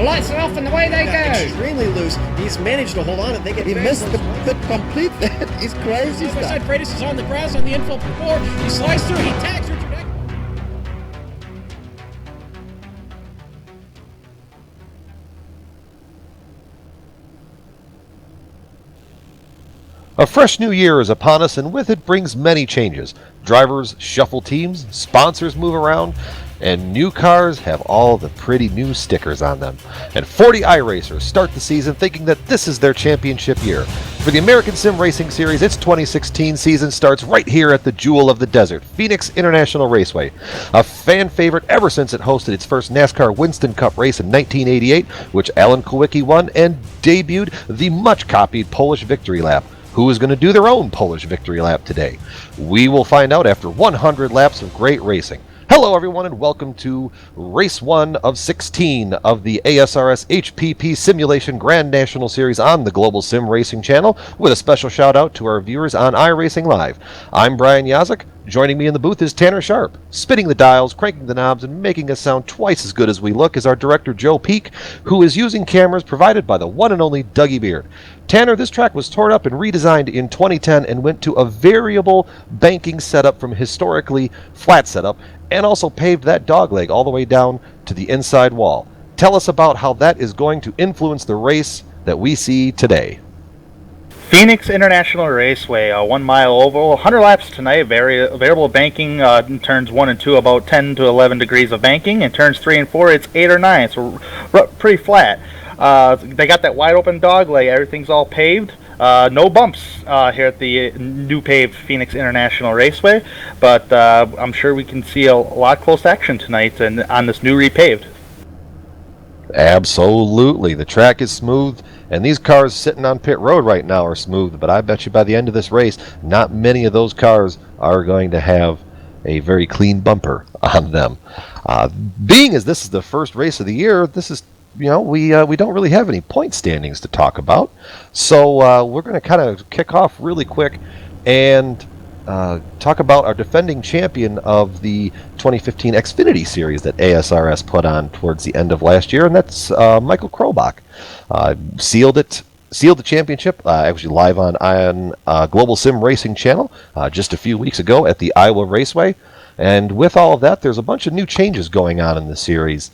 lights are off and away they go. Extremely loose. He's managed to hold on and they get. He missed the complete. He's crazy stuff. Side Freitas is on the grass on the infield before. He slides through. He tags Richard Eck. A fresh new year is upon us, and with it brings many changes. Drivers shuffle teams, sponsors move around, and new cars have all the pretty new stickers on them. And 40 iRacers start the season thinking that this is their championship year. For the American Sim Racing Series, its 2016 season starts right here at the Jewel of the Desert, Phoenix International Raceway. A fan favorite ever since it hosted its first NASCAR Winston Cup race in 1988, which Alan Kulwicki won, and debuted the much-copied Polish Victory Lap. Who is going to do their own Polish victory lap today? We will find out after 100 laps of great racing. Hello everyone and welcome to Race 1 of 16 of the ASRS HPP Simulation Grand National Series on the Global Sim Racing channel, with a special shout out to our viewers on iRacing Live. I'm Brian Yazek. Joining me in the booth is Tanner Sharp. Spinning the dials, cranking the knobs, and making us sound twice as good as we look is our director Joe Peak, who is using cameras provided by the one and only Dougie Beard. Tanner, this track was torn up and redesigned in 2010 and went to a variable banking setup from historically flat setup, and also paved that dogleg all the way down to the inside wall. Tell us about how that is going to influence the race that we see today. Phoenix International Raceway, a 1 mile oval, 100 laps tonight, variable banking in turns 1 and 2, about 10 to 11 degrees of banking. In turns 3 and 4, it's 8 or 9, so pretty flat. They got that wide open dog leg, everything's all paved. No bumps here at the new paved Phoenix International Raceway, but I'm sure we can see a lot of close action tonight and on this new repaved. Absolutely. The track is smooth, and these cars sitting on pit road right now are smooth, but I bet you by the end of this race, not many of those cars are going to have a very clean bumper on them. Being as this is the first race of the year, this is, we don't really have any point standings to talk about, so we're going to kind of kick off really quick and talk about our defending champion of the 2015 Xfinity Series that ASRS put on towards the end of last year, and that's Michael Krobach. Sealed the championship, actually live on Global Sim Racing channel just a few weeks ago at the Iowa Raceway. And with all of that, there's a bunch of new changes going on in the series.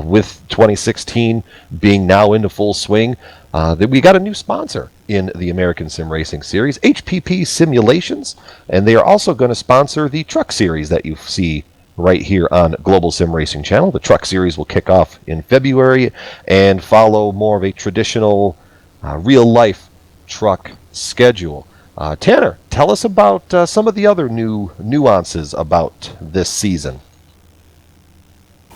With 2016 being now into full swing, we got a new sponsor in the American Sim Racing Series, HPP Simulations, and they are also going to sponsor the Truck Series that you see right here on Global Sim Racing channel. The Truck Series will kick off in February and follow more of a traditional real-life truck schedule. Tanner, tell us about some of the other new nuances about this season.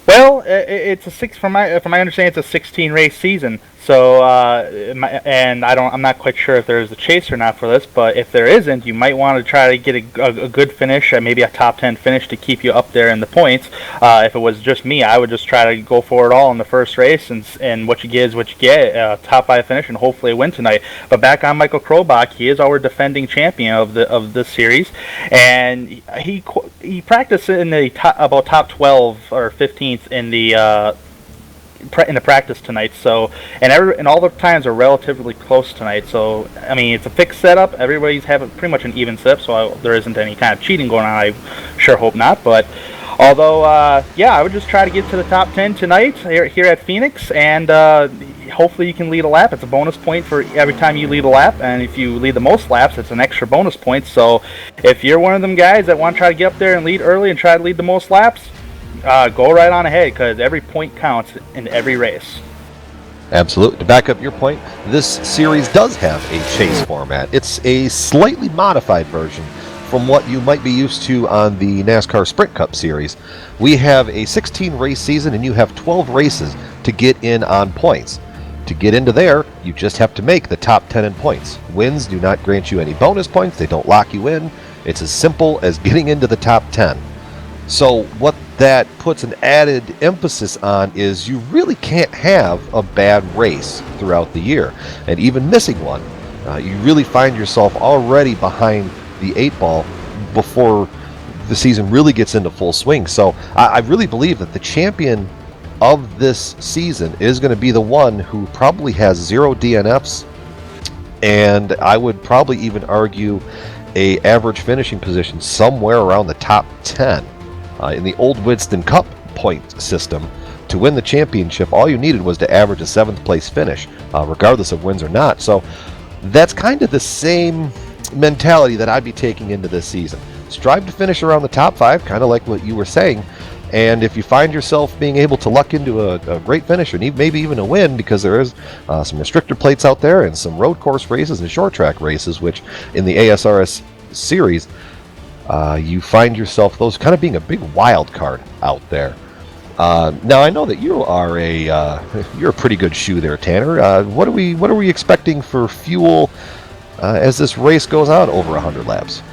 Well, it's from my understanding, it's a 16 race season. So, I'm not quite sure if there's a chase or not for this, but if there isn't, you might want to try to get a good finish, maybe a top 10 finish to keep you up there in the points. If it was just me, I would just try to go for it all in the first race, and what you get is what you get, top 5 finish, and hopefully win tonight. But back on Michael Krobach, he is our defending champion of this series, and he practiced in the about top 12 or 15th in the practice tonight, so and all the times are relatively close tonight. So I mean, it's a fixed setup. Everybody's having pretty much an even setup, so there isn't any kind of cheating going on. I sure hope not. But although, I would just try to get to the top 10 tonight here at Phoenix, and hopefully you can lead a lap. It's a bonus point for every time you lead a lap, and if you lead the most laps, it's an extra bonus point. So if you're one of them guys that want to try to get up there and lead early and try to lead the most laps, go right on ahead, because every point counts in every race. Absolutely. To back up your point, this series does have a chase format. It's a slightly modified version from what you might be used to on the NASCAR Sprint Cup series. We have a 16 race season, and you have 12 races to get in on points. To get into there, you just have to make the top 10 in points. Wins do not grant you any bonus points. They don't lock you in. It's as simple as getting into the top 10. So what that puts an added emphasis on is you really can't have a bad race throughout the year. And even missing one, you really find yourself already behind the 8 ball before the season really gets into full swing. So I really believe that the champion of this season is going to be the one who probably has 0 DNFs, and I would probably even argue a average finishing position somewhere around the top 10. In the old Winston Cup point system, to win the championship, all you needed was to average a 7th place finish, regardless of wins or not. So that's kind of the same mentality that I'd be taking into this season. Strive to finish around the top 5, kind of like what you were saying. And if you find yourself being able to luck into a great finish, or maybe even a win, because there is some restrictor plates out there and some road course races and short track races, which in the ASRS series, you find yourself those kind of being a big wild card out there. Now I know that you are you're a pretty good shoe there, Tanner. What are we expecting for fuel as this race goes on over 100 laps?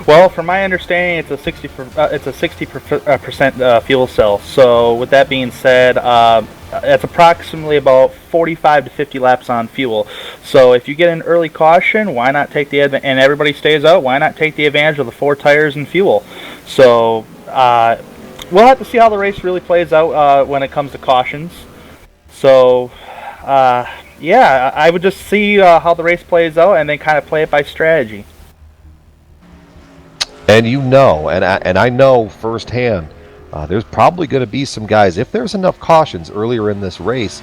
Well, from my understanding, it's a 60% fuel cell. So, with that being said, it's approximately about 45 to 50 laps on fuel. So, if you get an early caution, why not take and everybody stays out? Why not take the advantage of the 4 tires and fuel? So, we'll have to see how the race really plays out when it comes to cautions. So, yeah, I would just see how the race plays out and then kind of play it by strategy. And I know firsthand, there's probably going to be some guys, if there's enough cautions earlier in this race,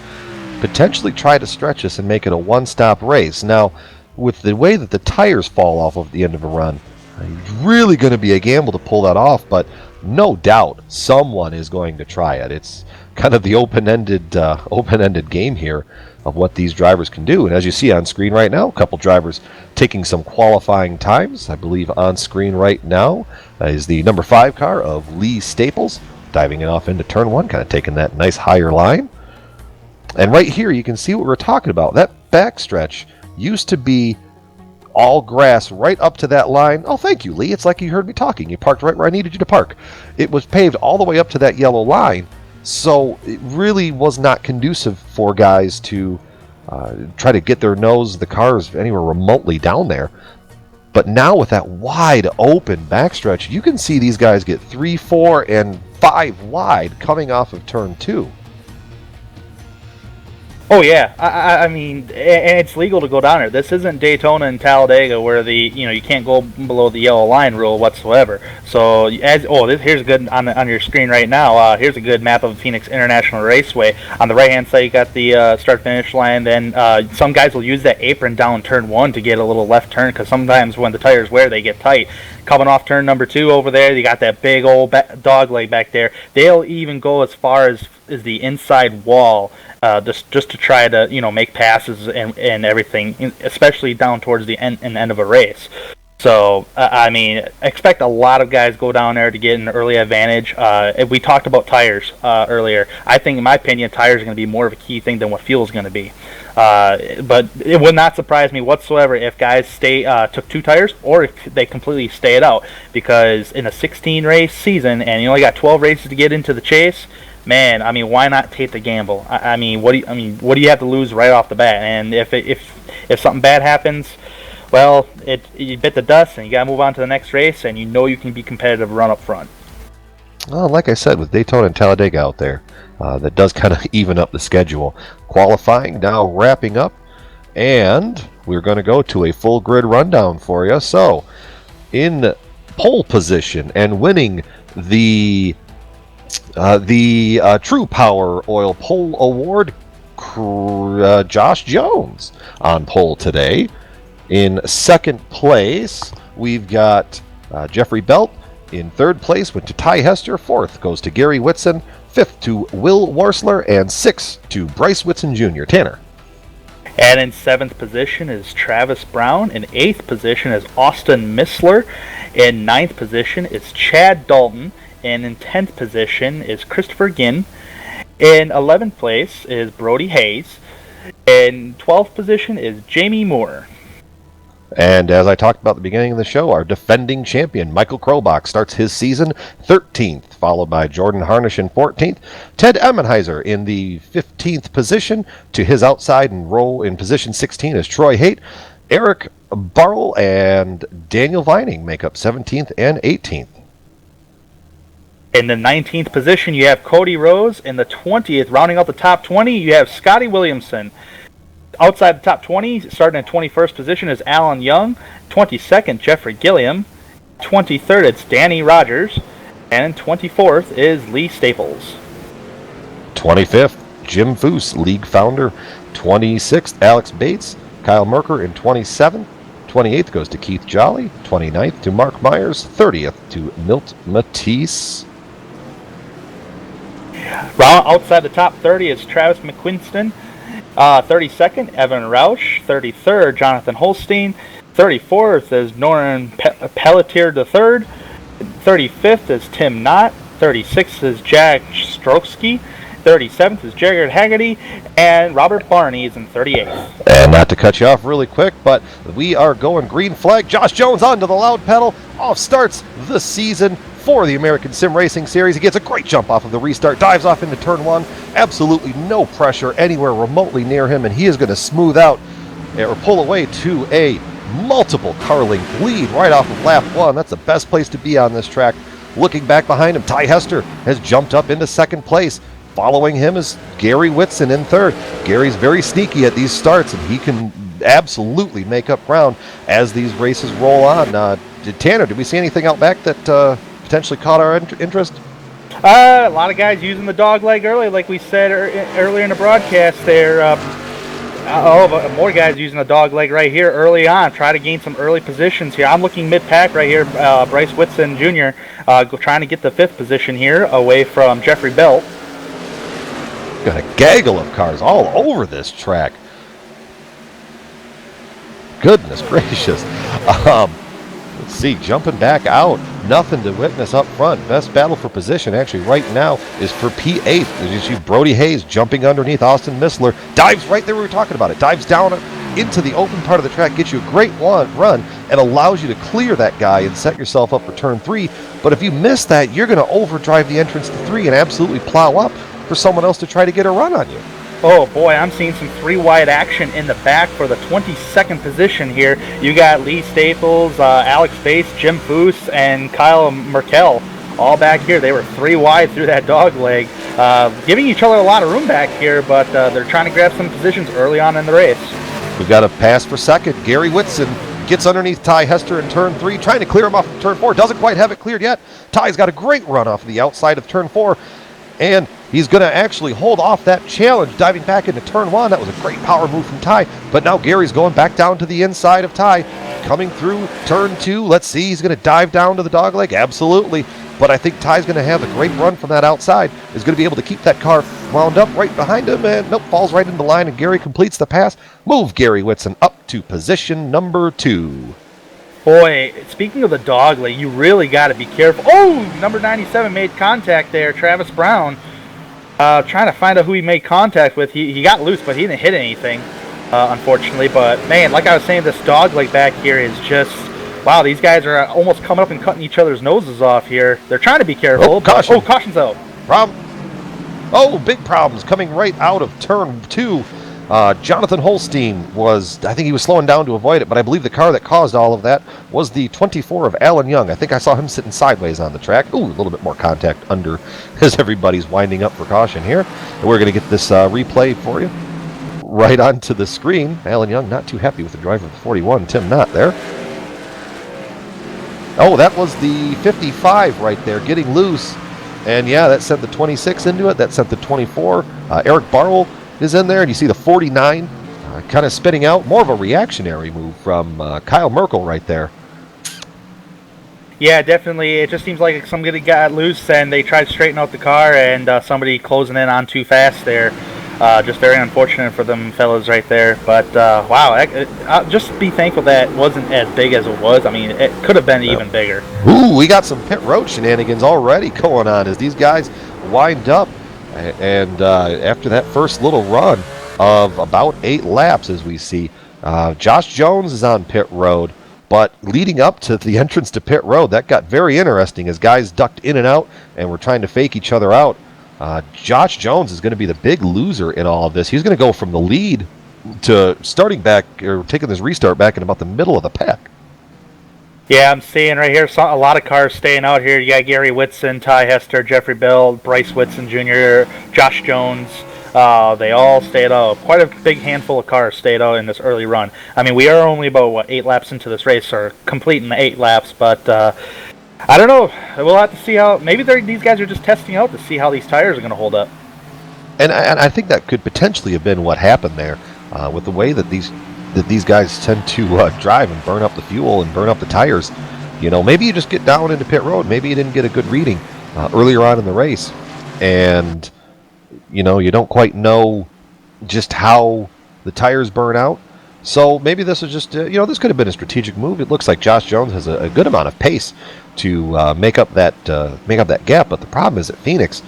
potentially try to stretch us and make it a one-stop race. Now, with the way that the tires fall off of the end of a run, it's really going to be a gamble to pull that off, but no doubt someone is going to try it. It's kind of the open-ended game here of what these drivers can do. And as you see on screen right now, a couple drivers taking some qualifying times. I believe on screen right now is the number 5 car of Lee Staples, diving it off into turn 1, kind of taking that nice higher line. And right here you can see what we're talking about. That backstretch used to be all grass right up to that line. Oh, thank you, Lee. It's like you heard me talking. You parked right where I needed you to park. It was paved all the way up to that yellow line. So it really was not conducive for guys to try to get the cars anywhere remotely down there. But now with that wide open backstretch, you can see these guys get 3, 4, and 5 wide coming off of turn 2. Oh yeah, I mean, and it's legal to go down there. This isn't Daytona and Talladega where you can't go below the yellow line rule whatsoever. So here's good on your screen right now. Here's a good map of Phoenix International Raceway. On the right hand side, you got the start finish line. Then some guys will use that apron down turn 1 to get a little left turn, because sometimes when the tires wear, they get tight. Coming off turn number 2 over there, you got that big old dog leg back there. They'll even go as far as the inside wall. Just to try to make passes and everything, especially down towards the end of a race. So I mean, expect a lot of guys go down there to get an early advantage. We talked about tires earlier. I think, in my opinion, tires are going to be more of a key thing than what fuel is going to be. But it would not surprise me whatsoever if guys took 2 tires, or if they completely stayed out, because in a 16 race season and you only got 12 races to get into the chase. Man, I mean, why not take the gamble? I mean, what do you have to lose right off the bat? And if something bad happens, well, you bit the dust and you gotta move on to the next race, and you can be competitive run up front. Well, like I said, with Daytona and Talladega out there, that does kind of even up the schedule. Qualifying now wrapping up, and we're going to go to a full grid rundown for you. So, in pole position and winning the True Power Oil Pole Award, Josh Jones on pole today. In second place, we've got Jeffrey Belt. In third place went to Ty Hester. Fourth goes to Gary Whitson. Fifth to Will Warsler. And sixth to Bryce Whitson Jr. Tanner. And in 7th position is Travis Brown. In 8th position is Austin Missler. In 9th position is Chad Dalton. And in 10th position is Christopher Ginn. In 11th place is Brody Hayes. In 12th position is Jamie Moore. And as I talked about at the beginning of the show, our defending champion, Michael Krobach, starts his season 13th, followed by Jordan Harnish in 14th. Ted Emmenheiser in the 15th position. To his outside and row in position 16 is Troy Haight. Eric Burrell and Daniel Vining make up 17th and 18th. In the 19th position, you have Cody Rose. In the 20th, rounding out the top 20, you have Scotty Williamson. Outside the top 20, starting in 21st position, is Alan Young. 22nd, Jeffrey Gilliam. 23rd, it's Danny Rogers. And 24th is Lee Staples. 25th, Jim Foose, league founder. 26th, Alex Bates. Kyle Merker in 27th. 28th goes to Keith Jolly. 29th to Mark Myers. 30th to Milt Matisse. Outside the top 30 is Travis McQuinston. 32nd, Evan Rausch. 33rd, Jonathan Holstein. 34th is Noran Pelletier III. 35th is Tim Knott. 36th is Jack Strokski. 37th is Jared Haggerty. And Robert Barney is in 38th. And not to cut you off really quick, but we are going green flag. Josh Jones onto the loud pedal. Off starts the season for the American Sim Racing Series. He gets a great jump off of the restart, dives off into turn one. Absolutely no pressure anywhere remotely near him, and he is going to smooth out or pull away to a multiple car length lead right off of lap one. That's the best place to be on this track. Looking back behind him, Ty Hester has jumped up into second place. Following him is Gary Whitson in third. Gary's very sneaky at these starts, and he can absolutely make up ground as these races roll on. Tanner, did we see anything out back that potentially caught our interest? A lot of guys using the dog leg early, like we said earlier in the broadcast there. More guys using the dog leg right here early on. Try to gain some early positions here. I'm looking mid-pack right here. Bryce Whitson Jr. Trying to get the 5th position here away from Jeffrey Belt. Got a gaggle of cars all over this track. Goodness gracious. Let's see, jumping back out. Nothing to witness up front. Best battle for position actually right now is for P8. As you see Brody Hayes jumping underneath Austin Missler. Dives right there, we were talking about it. Dives down into the open part of the track. Gets you a great run and allows you to clear that guy and set yourself up for turn 3. But if you miss that, you're going to overdrive the entrance to 3 and absolutely plow up for someone else to try to get a run on you. Oh boy, I'm seeing some 3-wide action in the back for the 22nd position here. You got Lee Staples, Alex Bates, Jim Foose, and Kyle Merkel all back here. They were 3 wide through that dog leg, giving each other a lot of room back here, but they're trying to grab some positions early on in the race. We've got a pass for second. Gary Whitson gets underneath Ty Hester in turn 3, trying to clear him off of turn 4. Doesn't quite have it cleared yet. Ty's got a great run off of the outside of turn 4. And he's going to actually hold off that challenge, diving back into turn 1. That was a great power move from Ty. But now Gary's going back down to the inside of Ty. Coming through turn 2. Let's see, he's going to dive down to the dogleg. Absolutely. But I think Ty's going to have a great run from that outside. Is going to be able to keep that car wound up right behind him. And nope, falls right into the line. And Gary completes the pass. Move Gary Whitson up to position number 2. Boy, speaking of the dogleg, you really got to be careful. Oh, number 97 made contact there, Travis Brown. Trying to find out who he made contact with. He got loose, but he didn't hit anything, unfortunately. But, man, like I was saying, this dogleg back here is just, wow, these guys are almost coming up and cutting each other's noses off here. They're trying to be careful. Oh, caution. Oh, caution's out. Big problems coming right out of turn 2. Jonathan Holstein I think he was slowing down to avoid it, but I believe the car that caused all of that was the 24 of Alan Young. I think I saw him sitting sideways on the track. Ooh, a little bit more contact under as everybody's winding up for caution here. And we're going to get this replay for you right onto the screen. Alan Young not too happy with the driver of the 41, Tim Knott there. Oh, that was the 55 right there, getting loose. And yeah, that sent the 26 into it. That sent the 24. Eric Barwell is in there, and you see the 49 kind of spinning out. More of a reactionary move from Kyle Merkel right there. Yeah, definitely. It just seems like somebody got loose and they tried to straighten out the car, and somebody closing in on too fast there. Just very unfortunate for them fellas right there. But wow, just be thankful that wasn't as big as it was. I mean, it could have been even bigger. Ooh, we got some pit road shenanigans already going on as these guys wind up. And after that first little run of about 8 laps, as we see, Josh Jones is on pit road. But leading up to the entrance to pit road, that got very interesting as guys ducked in and out and were trying to fake each other out. Josh Jones is going to be the big loser in all of this. He's going to go from the lead to starting back, or taking this restart back in about the middle of the pack. Yeah, I'm seeing right here a lot of cars staying out here. You got Gary Whitson, Ty Hester, Jeffrey Bell, Bryce Whitson Jr., Josh Jones. They all stayed out. Quite a big handful of cars stayed out in this early run. I mean, we are only about, 8 laps into this race, or completing the 8 laps, but I don't know. We'll have to see how. Maybe these guys are just testing out to see how these tires are going to hold up. And I think that could potentially have been what happened there with the way that these guys tend to drive and burn up the fuel and burn up the tires. Maybe you just get down into pit road. Maybe you didn't get a good reading earlier on in the race, and you don't quite know just how the tires burn out. So maybe this was just this could have been a strategic move. It looks like Josh Jones has a good amount of pace to make up that gap. But the problem is at Phoenix,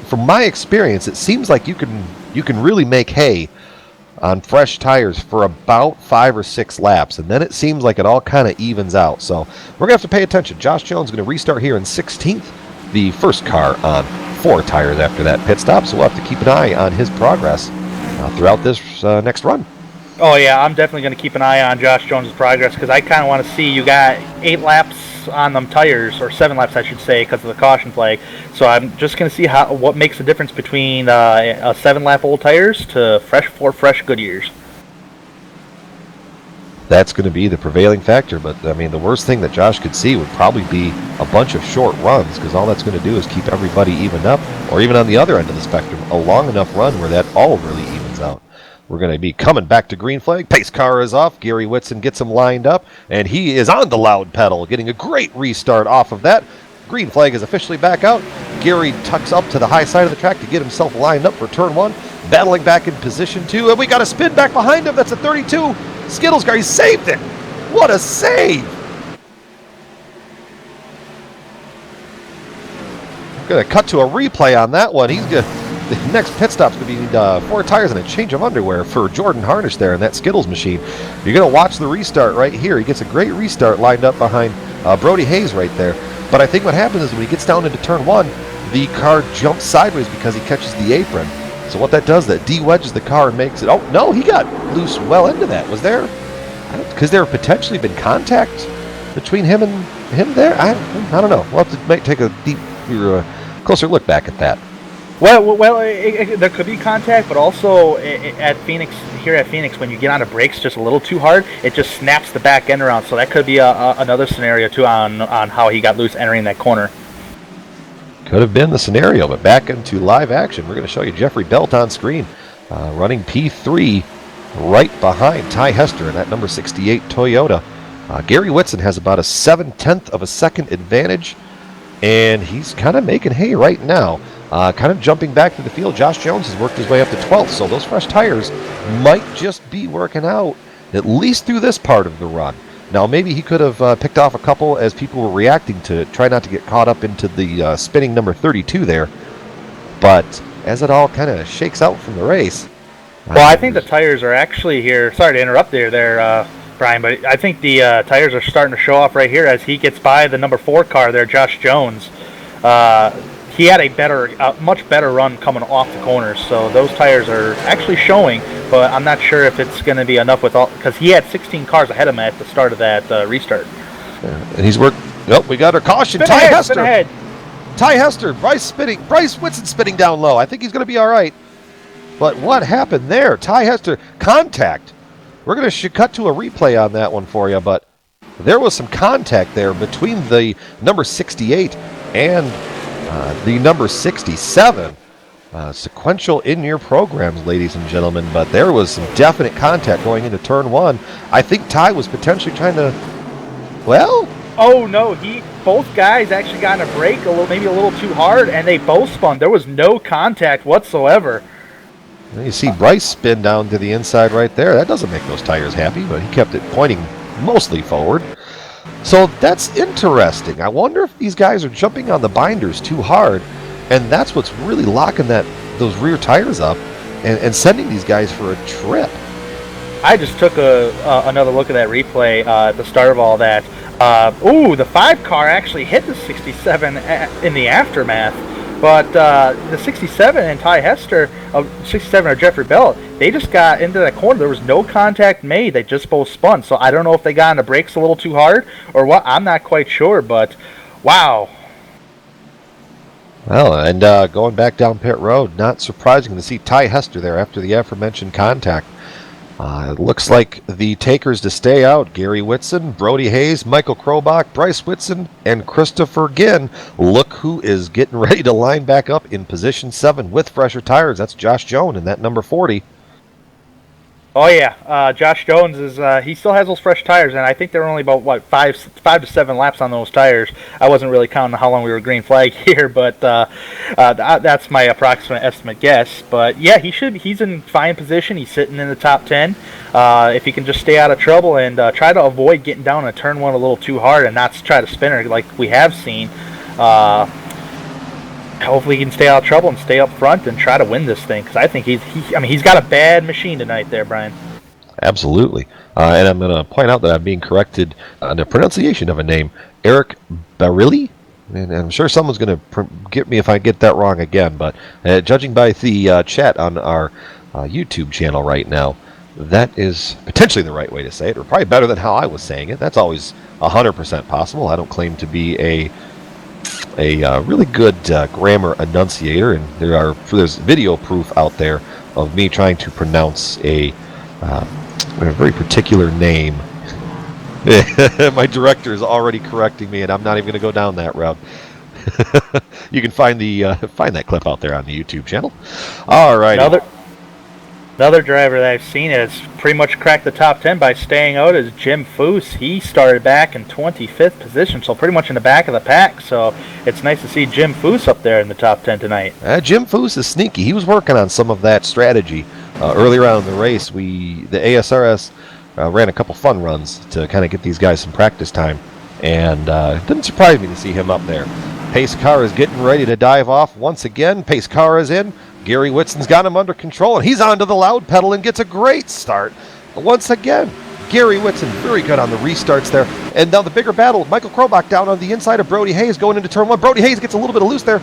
from my experience, it seems like you can really make hay on fresh tires for about 5 or 6 laps, and then it seems like it all kind of evens out. So we're going to have to pay attention. Josh Jones is going to restart here in 16th, the first car on 4 tires after that pit stop, so we'll have to keep an eye on his progress throughout this next run. Oh yeah, I'm definitely going to keep an eye on Josh Jones' progress, because I kind of want to see. You got 8 laps on them tires, or 7 laps I should say, because of the caution flag. So I'm just going to see what makes the difference between a 7-lap old tires to fresh Goodyears. That's going to be the prevailing factor, but I mean the worst thing that Josh could see would probably be a bunch of short runs, because all that's going to do is keep everybody evened up, or even on the other end of the spectrum, a long enough run where that all really evens out. We're going to be coming back to green flag. Pace car is off. Gary Whitson gets him lined up, and he is on the loud pedal, getting a great restart off of that. Green flag is officially back out. Gary tucks up to the high side of the track to get himself lined up for turn 1, battling back in position 2, and we got a spin back behind him. That's a 32. Skittles car, he saved it. What a save. I'm going to cut to a replay on that one. The next pit stop's going to be 4 tires and a change of underwear for Jordan Harnish there in that Skittles machine. You're going to watch the restart right here. He gets a great restart lined up behind Brody Hayes right there. But I think what happens is when he gets down into turn 1, the car jumps sideways because he catches the apron. So what that does, that de-wedges the car and makes it... Oh, no, he got loose well into that. Was there... Because there potentially been contact between him and him there? I don't know. We'll have to take a closer look back at that. Well, there could be contact, but also at Phoenix, when you get on the brakes just a little too hard, it just snaps the back end around. So that could be another scenario too on how he got loose entering that corner. Could have been the scenario, but back into live action. We're going to show you Jeffrey Belt on screen, running P3 right behind Ty Hester in that number 68 Toyota. Gary Whitson has about a 7/10 of a second advantage, and he's kind of making hay right now. Kind of jumping back to the field. Josh Jones has worked his way up to 12th, so those fresh tires might just be working out, at least through this part of the run. Now, maybe he could have picked off a couple as people were reacting to try not to get caught up into the spinning number 32 there. But as it all kind of shakes out from the race... Well, I think the tires are actually here... Sorry to interrupt there, Brian, but I think the tires are starting to show off right here as he gets by the number 4 car there, Josh Jones. He had a much better run coming off the corners, so those tires are actually showing, but I'm not sure if it's going to be enough because he had 16 cars ahead of him at the start of that restart. Yeah, and he's worked... Nope, we got our caution. Spin Ty ahead, Hester. spin ahead. Ty Hester, Bryce Whitson spinning down low. I think he's going to be all right. But what happened there? Ty Hester, contact. We're going to cut to a replay on that one for you, but there was some contact there between the number 68 and the number 67. Sequential in your programs, ladies and gentlemen, but there was some definite contact going into turn 1. I think Ty was potentially trying to, well... Oh no, both guys actually got in a break maybe a little too hard, and they both spun. There was no contact whatsoever. You see Bryce spin down to the inside right there. That doesn't make those tires happy, but he kept it pointing mostly forward. So that's interesting. I wonder if these guys are jumping on the binders too hard, and that's what's really locking those rear tires up and sending these guys for a trip. I just took another look at that replay at the start of all that. The 5 car actually hit the 67 in the aftermath. But the 67 and Ty Hester, 67 or Jeffrey Bell, they just got into that corner. There was no contact made. They just both spun. So I don't know if they got on the brakes a little too hard or what. I'm not quite sure. But wow. Well, and going back down pit road, not surprising to see Ty Hester there after the aforementioned contact. It looks like the takers to stay out, Gary Whitson, Brody Hayes, Michael Krobach, Bryce Whitson, and Christopher Ginn. Look who is getting ready to line back up in position 7 with fresher tires. That's Josh Jones in that number 40. Oh yeah, Josh Jones is he still has those fresh tires, and I think they're only about five to 7 laps on those tires. I wasn't really counting how long we were green flag here, but that's my approximate estimate guess. But yeah, he's in fine position. He's sitting in the top 10. If he can just stay out of trouble and try to avoid getting down in turn 1 a little too hard and not try to spin her like we have seen. Hopefully he can stay out of trouble and stay up front and try to win this thing, because I think he's got a bad machine tonight there, Brian. Absolutely. And I'm going to point out that I'm being corrected on the pronunciation of a name, Eric Barilli. And I'm sure someone's going to get me if I get that wrong again, but judging by the chat on our YouTube channel right now, that is potentially the right way to say it, or probably better than how I was saying it. That's always 100% possible. I don't claim to be a really good grammar enunciator, and there's video proof out there of me trying to pronounce a very particular name. My director is already correcting me, and I'm not even going to go down that route. You can find that clip out there on the YouTube channel. All right. Another driver that I've seen has pretty much cracked the top 10 by staying out is Jim Foose. He started back in 25th position, so pretty much in the back of the pack. So it's nice to see Jim Foose up there in the top 10 tonight. Jim Foose is sneaky. He was working on some of that strategy earlier on in the race. The ASRS ran a couple fun runs to kind of get these guys some practice time, and it didn't surprise me to see him up there. Pace car is getting ready to dive off once again. Pace car is in. Gary Whitson's got him under control, and he's onto the loud pedal and gets a great start. Once again, Gary Whitson very good on the restarts there. And now the bigger battle, Michael Krobach down on the inside of Brody Hayes going into turn 1. Brody Hayes gets a little bit of loose there,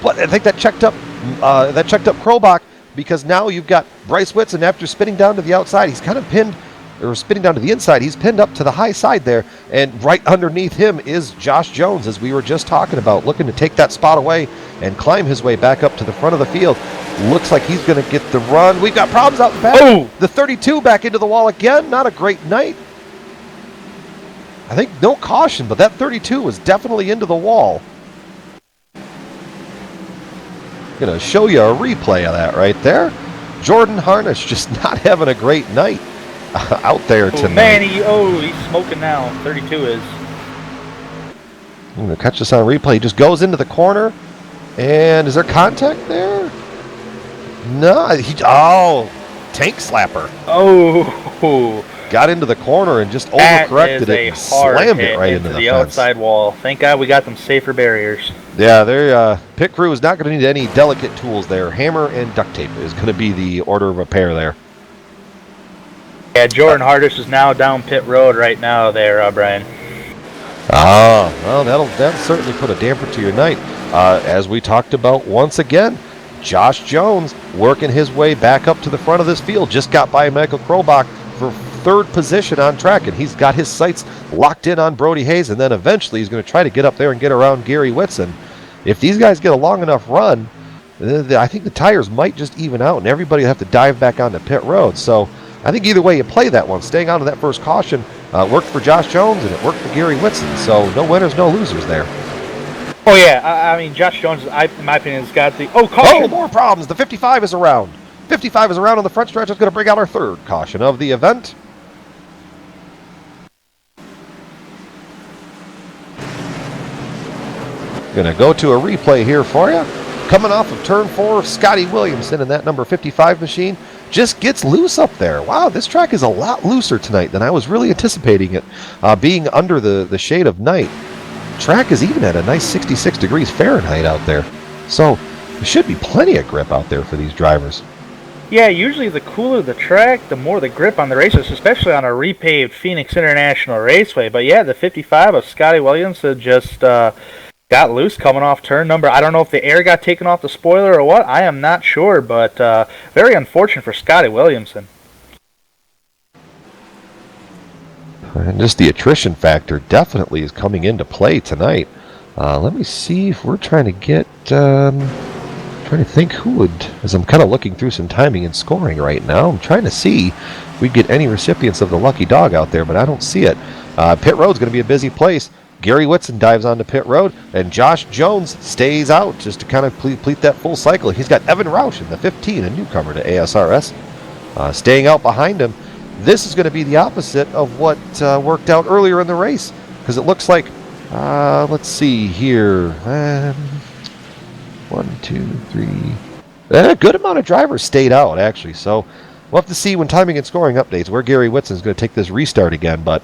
but I think that checked up Krobach, because now you've got Bryce Whitson after spinning down to the outside. He's kind of pinned, or spinning down to the inside. He's pinned up to the high side there, and right underneath him is Josh Jones, as we were just talking about, looking to take that spot away and climb his way back up to the front of the field. Looks like he's going to get the run. We've got problems out the back. Oh! The 32 back into the wall again. Not a great night. I think no caution, but that 32 was definitely into the wall. Going to show you a replay of that right there. Jordan Harnish just not having a great night out there tonight. Man, he's smoking now. 32 is. I'm going to catch this on replay. He just goes into the corner. And is there contact there? No. Tank slapper. Oh. Got into the corner and just overcorrected it and slammed it right into the fence. Outside wall. Thank God we got them safer barriers. Yeah, their pit crew is not going to need any delicate tools there. Hammer and duct tape is going to be the order of repair there. Yeah, Jordan Hardish is now down pit road right now there, Brian. Well, that'll certainly put a damper to your night. As we talked about once again, Josh Jones working his way back up to the front of this field. Just got by Michael Krobach for 3rd position on track, and he's got his sights locked in on Brody Hayes, and then eventually he's going to try to get up there and get around Gary Whitson. If these guys get a long enough run, I think the tires might just even out, and everybody will have to dive back onto pit road. So I think either way you play that one, staying out of that first caution worked for Josh Jones, and it worked for Gary Whitson. So no winners, no losers there. Oh, yeah. I mean, Josh Jones, in my opinion, has got the... Oh, caution! Oh, more problems. The 55 is around. 55 is around on the front stretch. That's going to bring out our 3rd caution of the event. Going to go to a replay here for you. Coming off of turn 4, Scotty Williamson in that number 55 machine just gets loose up there. Wow, this track is a lot looser tonight than I was really anticipating it, being under the shade of night. Track is even at a nice 66 degrees Fahrenheit out there. So there should be plenty of grip out there for these drivers. Yeah, usually the cooler the track, the more the grip on the races, especially on a repaved Phoenix International Raceway. But yeah, the 55 of Scotty Williamson just got loose coming off turn number. I don't know if the air got taken off the spoiler or what. I am not sure, but very unfortunate for Scotty Williamson. And just the attrition factor definitely is coming into play tonight. Let me see if we're trying to get... trying to think who would... As I'm kind of looking through some timing and scoring right now, I'm trying to see if we get any recipients of the lucky dog out there, but I don't see it. Pit road's going to be a busy place. Gary Whitson dives onto pit road, and Josh Jones stays out just to kind of complete that full cycle. He's got Evan Roush in the 15, a newcomer to ASRS, staying out behind him. This is going to be the opposite of what worked out earlier in the race, because it looks like, let's see here, 1, 2, 3, a good amount of drivers stayed out, actually, so we'll have to see when timing and scoring updates where Gary Whitson is going to take this restart again, but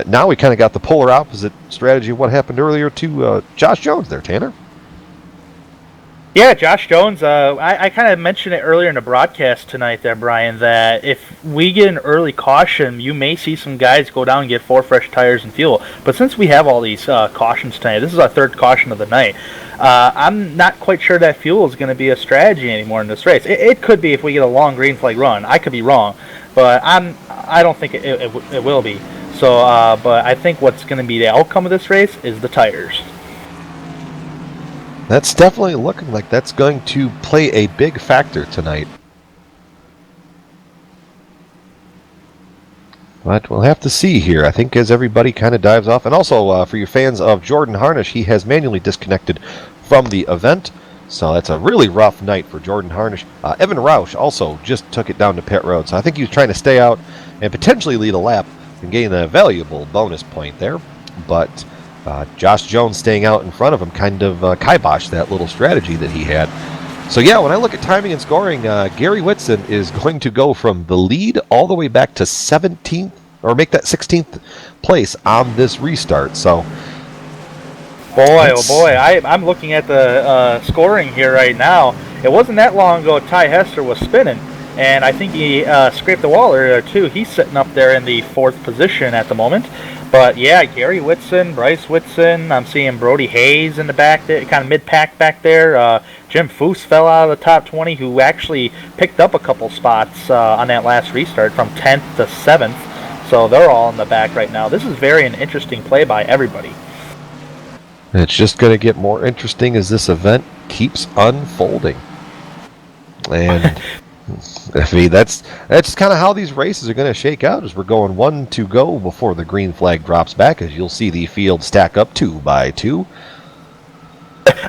now we kind of got the polar opposite strategy of what happened earlier to Josh Jones there, Tanner. Yeah, Josh Jones, I kind of mentioned it earlier in the broadcast tonight there, Brian, that if we get an early caution, you may see some guys go down and get 4 fresh tires and fuel. But since we have all these cautions tonight, this is our 3rd caution of the night, I'm not quite sure that fuel is going to be a strategy anymore in this race. It could be if we get a long green flag run. I could be wrong, but I don't think it will be. So, but I think what's going to be the outcome of this race is the tires. That's definitely looking like that's going to play a big factor tonight. But we'll have to see here, I think, as everybody kind of dives off. And also, for your fans of Jordan Harnish, he has manually disconnected from the event. So that's a really rough night for Jordan Harnish. Evan Roush also just took it down to pit road. So I think he was trying to stay out and potentially lead a lap and gain a valuable bonus point there. But Josh Jones staying out in front of him kind of kiboshed that little strategy that he had. So yeah, when I look at timing and scoring, Gary Whitson is going to go from the lead all the way back to 17th, or make that 16th place on this restart. So, oh boy, I'm looking at the scoring here right now. It wasn't that long ago Ty Hester was spinning, and I think he scraped the wall earlier too. He's sitting up there in the 4th position at the moment. But yeah, Gary Whitson, Bryce Whitson, I'm seeing Brody Hayes in the back there, kind of mid-pack back there. Jim Foose fell out of the top 20, who actually picked up a couple spots on that last restart from 10th to 7th. So they're all in the back right now. This is very an interesting play by everybody. It's just going to get more interesting as this event keeps unfolding. And I mean, that's kind of how these races are going to shake out, as we're going 1 to go before the green flag drops back, as you'll see the field stack up 2 by 2.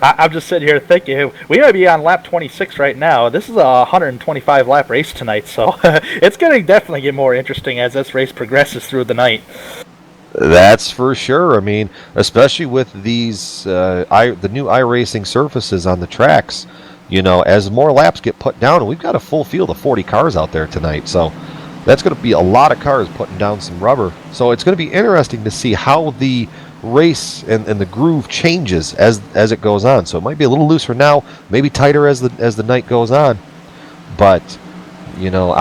I'm just sitting here thinking, we might be on lap 26 right now. This is a 125 lap race tonight, so it's going to definitely get more interesting as this race progresses through the night. That's for sure. I mean, especially with these the new iRacing surfaces on the tracks. You know, as more laps get put down, and we've got a full field of 40 cars out there tonight, so that's going to be a lot of cars putting down some rubber. So it's going to be interesting to see how the race and the groove changes as it goes on. So it might be a little looser now, maybe tighter as the night goes on. But you know,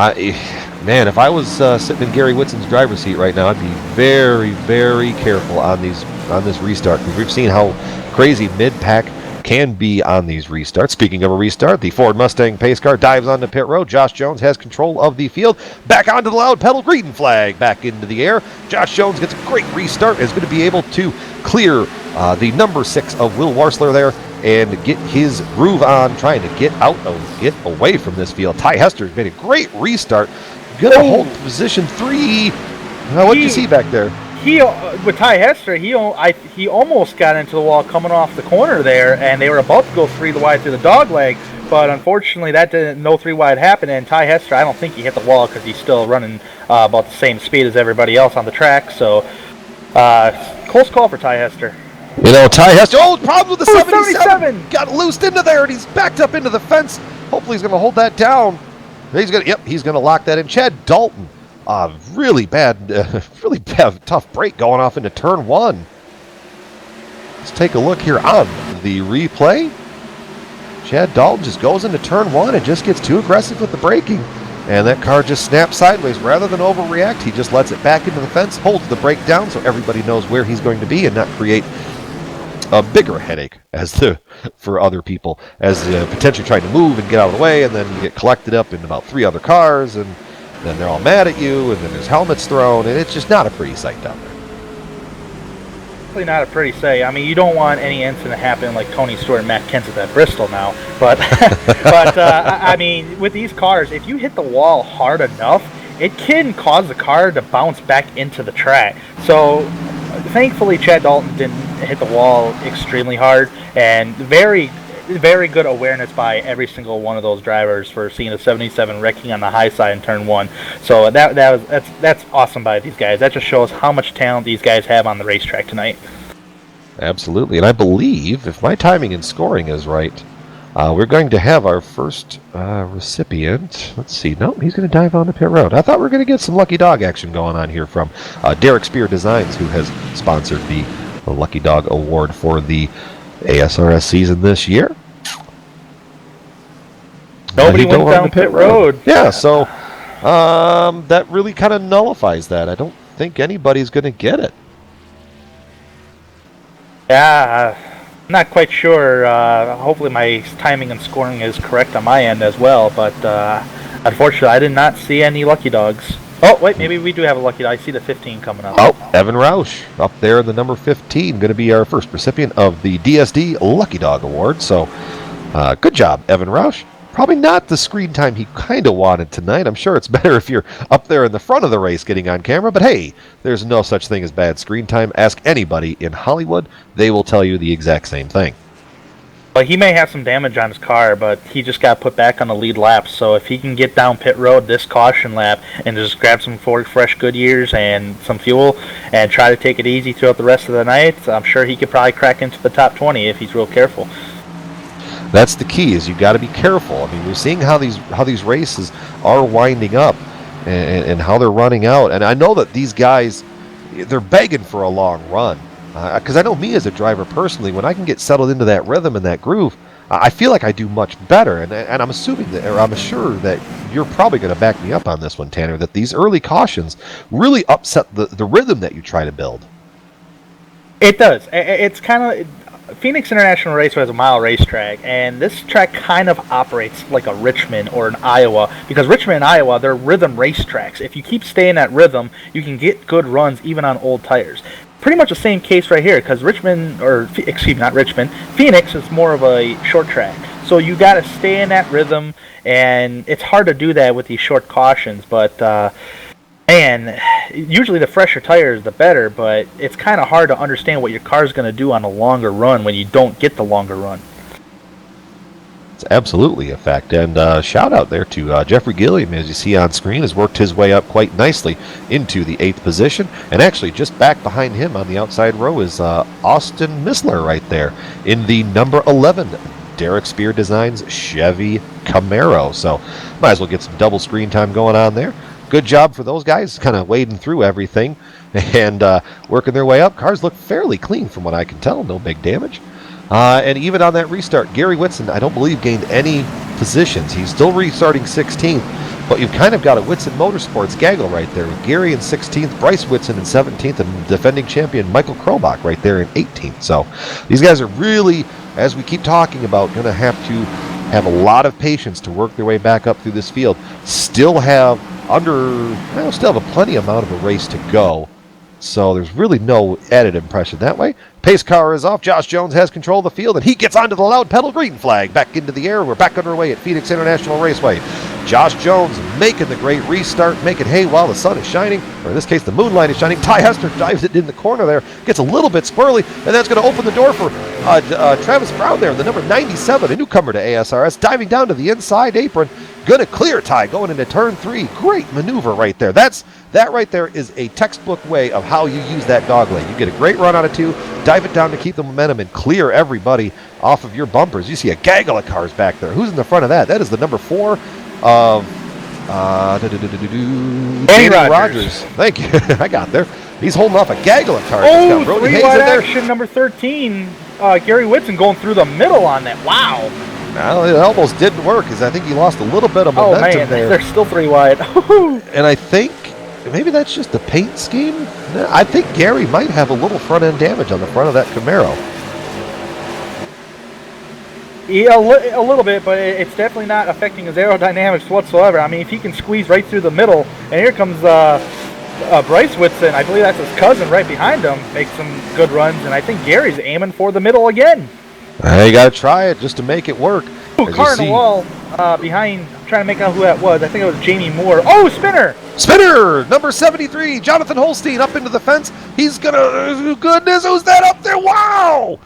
man, if I was sitting in Gary Whitson's driver's seat right now, I'd be very, very careful on this restart, because we've seen how crazy mid-pack can be on these restarts. Speaking of a restart, the Ford Mustang pace car dives onto pit road. Josh Jones has control of the field. Back onto the loud pedal, green flag back into the air. Josh Jones gets a great restart, is going to be able to clear the number 6 of Will Warsler there and get his groove on, trying to get away from this field. Ty Hester's made a great restart. Going to hold position 3. What did you see back there? With Ty Hester, he almost got into the wall coming off the corner there, and they were about to go 3 wide through the dog leg, but unfortunately that didn't. No 3 wide happened, and Ty Hester, I don't think he hit the wall because he's still running about the same speed as everybody else on the track. So close call for Ty Hester. You know, Ty Hester. Oh, problem with the 77. Got loosed into there, and he's backed up into the fence. Hopefully, he's going to hold that down. He's going to lock that in. Chad Dalton. Really bad, tough break going off into turn 1. Let's take a look here on the replay. Chad Dalton just goes into turn 1 and just gets too aggressive with the braking. And that car just snaps sideways. Rather than overreact, he just lets it back into the fence, holds the brake down so everybody knows where he's going to be and not create a bigger headache for other people, as potentially trying to move and get out of the way, and then you get collected up in about 3 other cars, and then they're all mad at you, and then there's helmets thrown, and it's just not a pretty sight down there. Definitely not a pretty sight. I mean, you don't want any incident happening like Tony Stewart and Matt Kenseth at Bristol now, but I mean, with these cars, if you hit the wall hard enough, it can cause the car to bounce back into the track. So thankfully Chad Dalton didn't hit the wall extremely hard, and very good awareness by every single one of those drivers for seeing a 77 wrecking on the high side in turn 1. So that's awesome by these guys. That just shows how much talent these guys have on the racetrack tonight. Absolutely, and I believe, if my timing and scoring is right, we're going to have our first recipient. Let's see. No, he's going to dive on the pit road. I thought we were going to get some lucky dog action going on here from Derek Spear Designs, who has sponsored the Lucky Dog Award for the ASRS season this year. Nobody went down pit road. Yeah, so that really kind of nullifies that. I don't think anybody's going to get it. Yeah, I'm not quite sure. Hopefully my timing and scoring is correct on my end as well, but unfortunately I did not see any lucky dogs. Oh, wait, maybe we do have a lucky dog. I see the 15 coming up. Oh, Evan Roush up there in the number 15, going to be our first recipient of the DSD Lucky Dog Award. So good job, Evan Roush. Probably not the screen time he kind of wanted tonight. I'm sure it's better if you're up there in the front of the race getting on camera, but hey, there's no such thing as bad screen time. Ask anybody in Hollywood. They will tell you the exact same thing. Well, he may have some damage on his car, but he just got put back on the lead lap, so if he can get down pit road this caution lap and just grab some fresh Goodyears and some fuel and try to take it easy throughout the rest of the night, I'm sure he could probably crack into the top 20 if he's real careful. That's the key, is you got to be careful. I mean, we're seeing how these races are winding up and how they're running out. And I know that these guys, they're begging for a long run. Because I know me as a driver personally, when I can get settled into that rhythm and that groove, I feel like I do much better. And I'm assuming that, or I'm sure that you're probably going to back me up on this one, Tanner, that these early cautions really upset the rhythm that you try to build. It does. It's kind of... Phoenix International Raceway is a mile racetrack, and this track kind of operates like a Richmond or an Iowa, because Richmond and Iowa, they're rhythm racetracks. If you keep staying at rhythm, you can get good runs even on old tires. Pretty much the same case right here, because Phoenix is more of a short track. So you got to stay in that rhythm, and it's hard to do that with these short cautions, but and usually the fresher tires the better, but it's kind of hard to understand what your car's going to do on a longer run when you don't get the longer run. It's absolutely a fact. And shout out there to Jeffrey Gilliam, as you see on screen, has worked his way up quite nicely into the 8th position. And actually just back behind him on the outside row is Austin Missler right there in the number 11 Derek Spear Designs Chevy Camaro. So might as well get some double screen time going on there. Good job for those guys, kind of wading through everything and working their way up. Cars look fairly clean from what I can tell. No big damage. And even on that restart, Gary Whitson, I don't believe, gained any positions. He's still restarting 16th, but you've kind of got a Whitson Motorsports gaggle right there with Gary in 16th, Bryce Whitson in 17th, and defending champion Michael Krobach right there in 18th. So these guys are really, as we keep talking about, going to have a lot of patience to work their way back up through this field. Still have a plenty amount of a race to go, so there's really no added impression that way. Pace car is off. Josh Jones has control of the field, and he gets onto the loud pedal green flag back into the air. We're back underway at Phoenix International Raceway. Josh Jones making the great restart, making hay while the sun is shining, or in this case the moonlight is shining. Ty Hester dives it in the corner there, gets a little bit squirrely, and that's going to open the door for Travis Brown there, the number 97, a newcomer to ASRS, diving down to the inside apron. Gonna clear Ty going into turn 3. Great maneuver right there. That right there is a textbook way of how you use that dog leg. You get a great run out of 2, dive it down to keep the momentum and clear everybody off of your bumpers. You see a gaggle of cars back there. Who's in the front of that? That is the number 4 of Danny Rogers. Thank you. I got there. He's holding off a gaggle of cars. Oh, 3-wide action, number 13. Gary Whitson going through the middle on that. Wow. Well, it almost didn't work, because I think he lost a little bit of momentum there. They're still 3 wide. And I think maybe that's just the paint scheme. I think Gary might have a little front end damage on the front of that Camaro. Yeah, a little bit, but it's definitely not affecting his aerodynamics whatsoever. I mean, if he can squeeze right through the middle, and here comes Bryce Whitson, I believe that's his cousin right behind him, makes some good runs, and I think Gary's aiming for the middle again. You got to try it just to make it work. Ooh, car in the wall behind, I'm trying to make out who that was. I think it was Jamie Moore. Oh, spinner! Spinner, number 73, Jonathan Holstein up into the fence. He's gonna, goodness, who's that up there? Wow!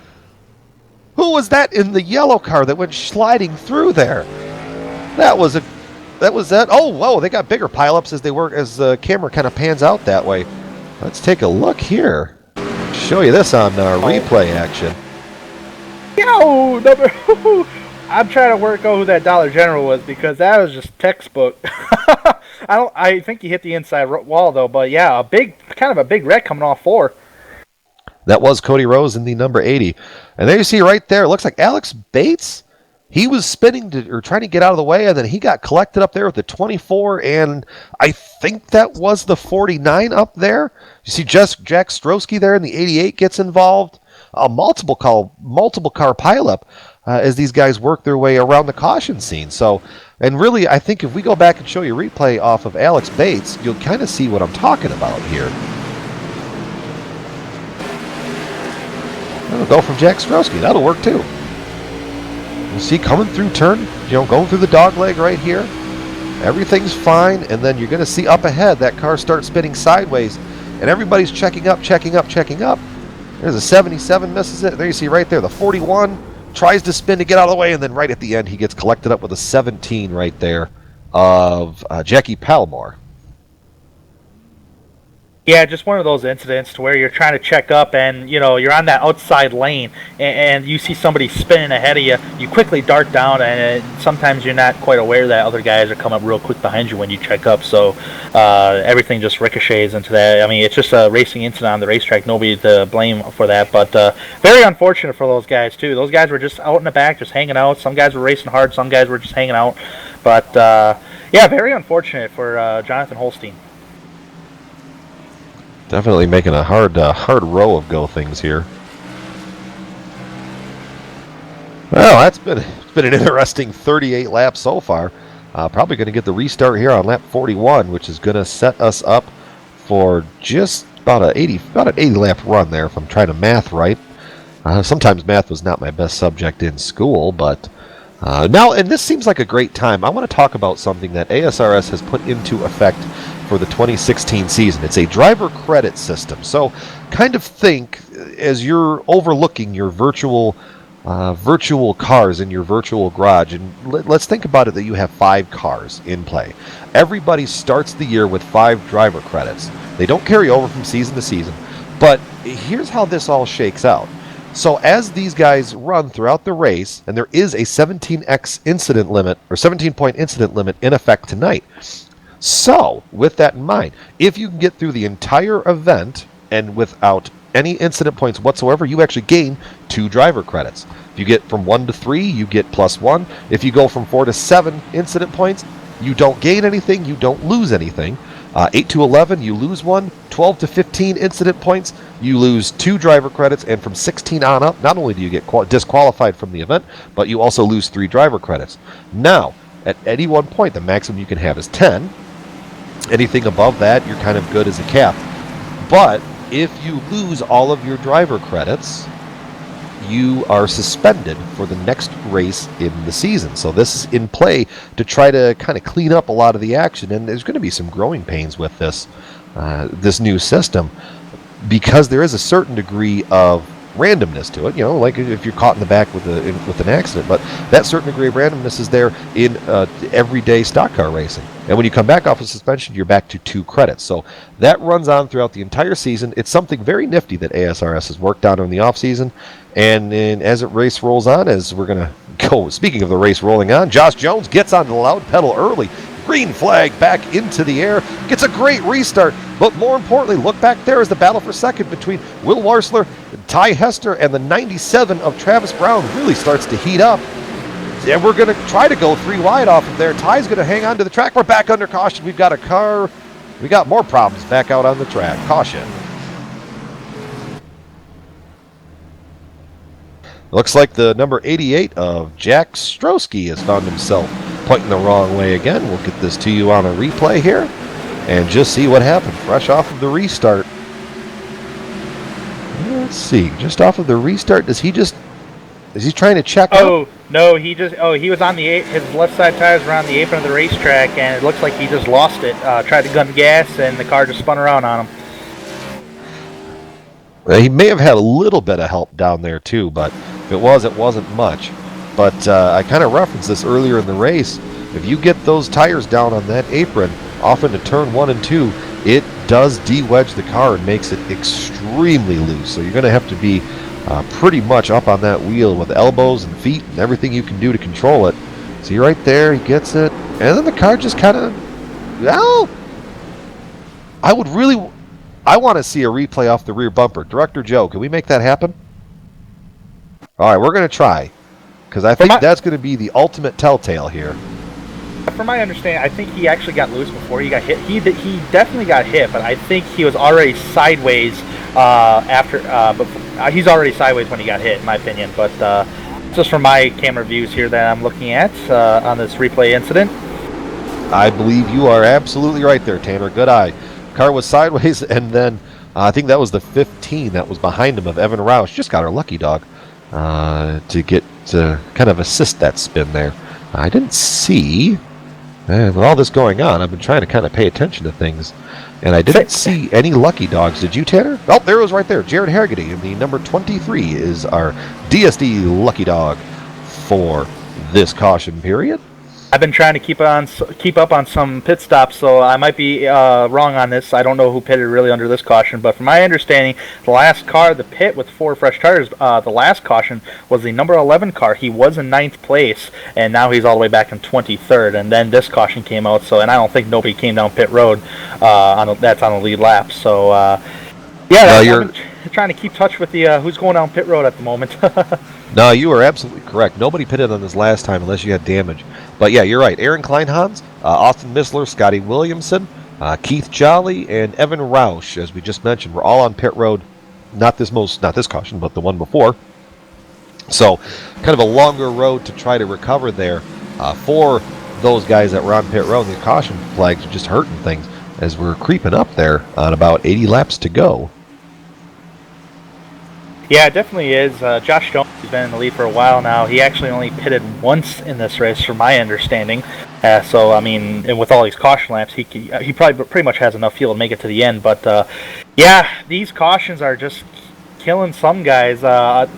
Who was that in the yellow car that went sliding through there? That was that. Oh, whoa, they got bigger pileups as the camera kind of pans out that way. Let's take a look here. Show you this on replay action. Yo, number. I'm trying to work out who that Dollar General was because that was just textbook. I think he hit the inside wall though, but yeah, kind of a big wreck coming off 4. That was Cody Rose in the number 80. And there you see right there, it looks like Alex Bates. He was spinning or trying to get out of the way, and then he got collected up there with the 24, and I think that was the 49 up there. You see Jack Strosky there in the 88 gets involved. A multiple car pileup as these guys work their way around the caution scene. So, and really, I think if we go back and show you a replay off of Alex Bates, you'll kind of see what I'm talking about here. That'll go from Jack Strosky. That'll work too. You see coming through turn, going through the dog leg right here. Everything's fine, and then you're going to see up ahead that car starts spinning sideways, and everybody's checking up. There's a 77, misses it. There you see right there, the 41 tries to spin to get out of the way, and then right at the end he gets collected up with a 17 right there of Jackie Palmore. Yeah, just one of those incidents to where you're trying to check up and, you're on that outside lane and you see somebody spinning ahead of you. You quickly dart down and sometimes you're not quite aware that other guys are coming up real quick behind you when you check up. So everything just ricochets into that. I mean, it's just a racing incident on the racetrack. Nobody to blame for that. But very unfortunate for those guys, too. Those guys were just out in the back, just hanging out. Some guys were racing hard. Some guys were just hanging out. But, yeah, very unfortunate for Jonathan Holstein. Definitely making a hard row of go things here. Well, it's been an interesting 38 laps so far. Probably going to get the restart here on lap 41, which is going to set us up for just about an 80 lap run there. If I'm trying to math right. Sometimes math was not my best subject in school, but now, and this seems like a great time. I want to talk about something that ASRS has put into effect for the 2016 season. It's a driver credit system. So kind of think as you're overlooking your virtual cars in your virtual garage, and let's think about it that you have 5 cars in play. Everybody starts the year with 5 driver credits. They don't carry over from season to season, but here's how this all shakes out. So as these guys run throughout the race, and there is a 17x incident limit, or 17-point incident limit in effect tonight. So, with that in mind, if you can get through the entire event and without any incident points whatsoever, you actually gain 2 driver credits. If you get from 1 to 3, you get +1. If you go from 4 to 7 incident points, you don't gain anything, you don't lose anything. 8 to 11, you lose 1. 12 to 15 incident points, you lose 2 driver credits. And from 16 on up, not only do you get disqualified from the event, but you also lose 3 driver credits. Now, at any one point, the maximum you can have is 10. Anything above that, you're kind of good as a cap. But if you lose all of your driver credits, you are suspended for the next race in the season. So this is in play to try to kind of clean up a lot of the action, and there's going to be some growing pains with this new system, because there is a certain degree of randomness to it, like if you're caught in the back with an accident, but that certain degree of randomness is there in everyday stock car racing. And when you come back off of suspension, you're back to 2 credits. So that runs on throughout the entire season. It's something very nifty that ASRS has worked on in the off season, and as the race rolls on, as we're going to go, speaking of the race rolling on, Josh Jones gets on the loud pedal early. Green flag back into the air, gets a great restart, but more importantly, look back there as the battle for second between Will Warsler, Ty Hester, and the 97 of Travis Brown really starts to heat up. And we're going to try to go 3 wide off of there. Ty's going to hang on to the track. We're back under caution. We've got a car. We got more problems back out on the track. Caution. Looks like the number 88 of Jack Strowski has found himself pointing the wrong way again. We'll get this to you on a replay here and just see what happened. Fresh off of the restart. Let's see. Just off of the restart, is he trying to check out? Oh, no, he was on his left side tires were on the apron of the racetrack, and it looks like he just lost it. Tried to gun gas, and the car just spun around on him. He may have had a little bit of help down there too, but if it wasn't much. But I kind of referenced this earlier in the race. If you get those tires down on that apron, off into turn 1 and 2, it does de-wedge the car and makes it extremely loose. So you're going to have to be pretty much up on that wheel with elbows and feet and everything you can do to control it. See right there, he gets it, and then the car just kind of, well, I want to see a replay off the rear bumper. Director Joe, can we make that happen? All right, we're going to try, because I think that's going to be the ultimate telltale here. From my understanding, I think he actually got loose before he got hit. He definitely got hit, but I think he was already sideways but he's already sideways when he got hit, in my opinion. But just from my camera views here that I'm looking at on this replay incident. I believe you are absolutely right there, Tanner. Good eye. Car was sideways, and then I think that was the 15 that was behind him of Evan Roush. Just got our lucky dog to get to kind of assist that spin there. I didn't see, with all this going on, I've been trying to kind of pay attention to things, and I didn't see any lucky dogs. Did you, Tanner? Oh, there it was right there. Jared Hargitay, and the number 23 is our DSD lucky dog for this caution period. I've been trying to keep up on some pit stops, so I might be wrong on this. I don't know who pitted really under this caution, but from my understanding, the last car, the pit with 4 fresh tires, the last caution was the number 11 car. He was in 9th place, and now he's all the way back in 23rd, and then this caution came out, and I don't think nobody came down pit road that's on the lead lap. So, I'm trying to keep touch with the who's going down pit road at the moment. No, you are absolutely correct. Nobody pitted on this last time unless you had damage. But yeah, you're right. Aaron Kleinhans, Austin Missler, Scotty Williamson, Keith Jolly, and Evan Roush, as we just mentioned, were all on pit road. Not this caution, but the one before. So, kind of a longer road to try to recover there for those guys that were on pit road. The caution flags are just hurting things as we're creeping up there on about 80 laps to go. Yeah, it definitely is. Josh Jones has been in the lead for a while now. He actually only pitted once in this race, from my understanding. So, I mean, and with all these caution laps, he probably pretty much has enough fuel to make it to the end. But, yeah, these cautions are just killing some guys.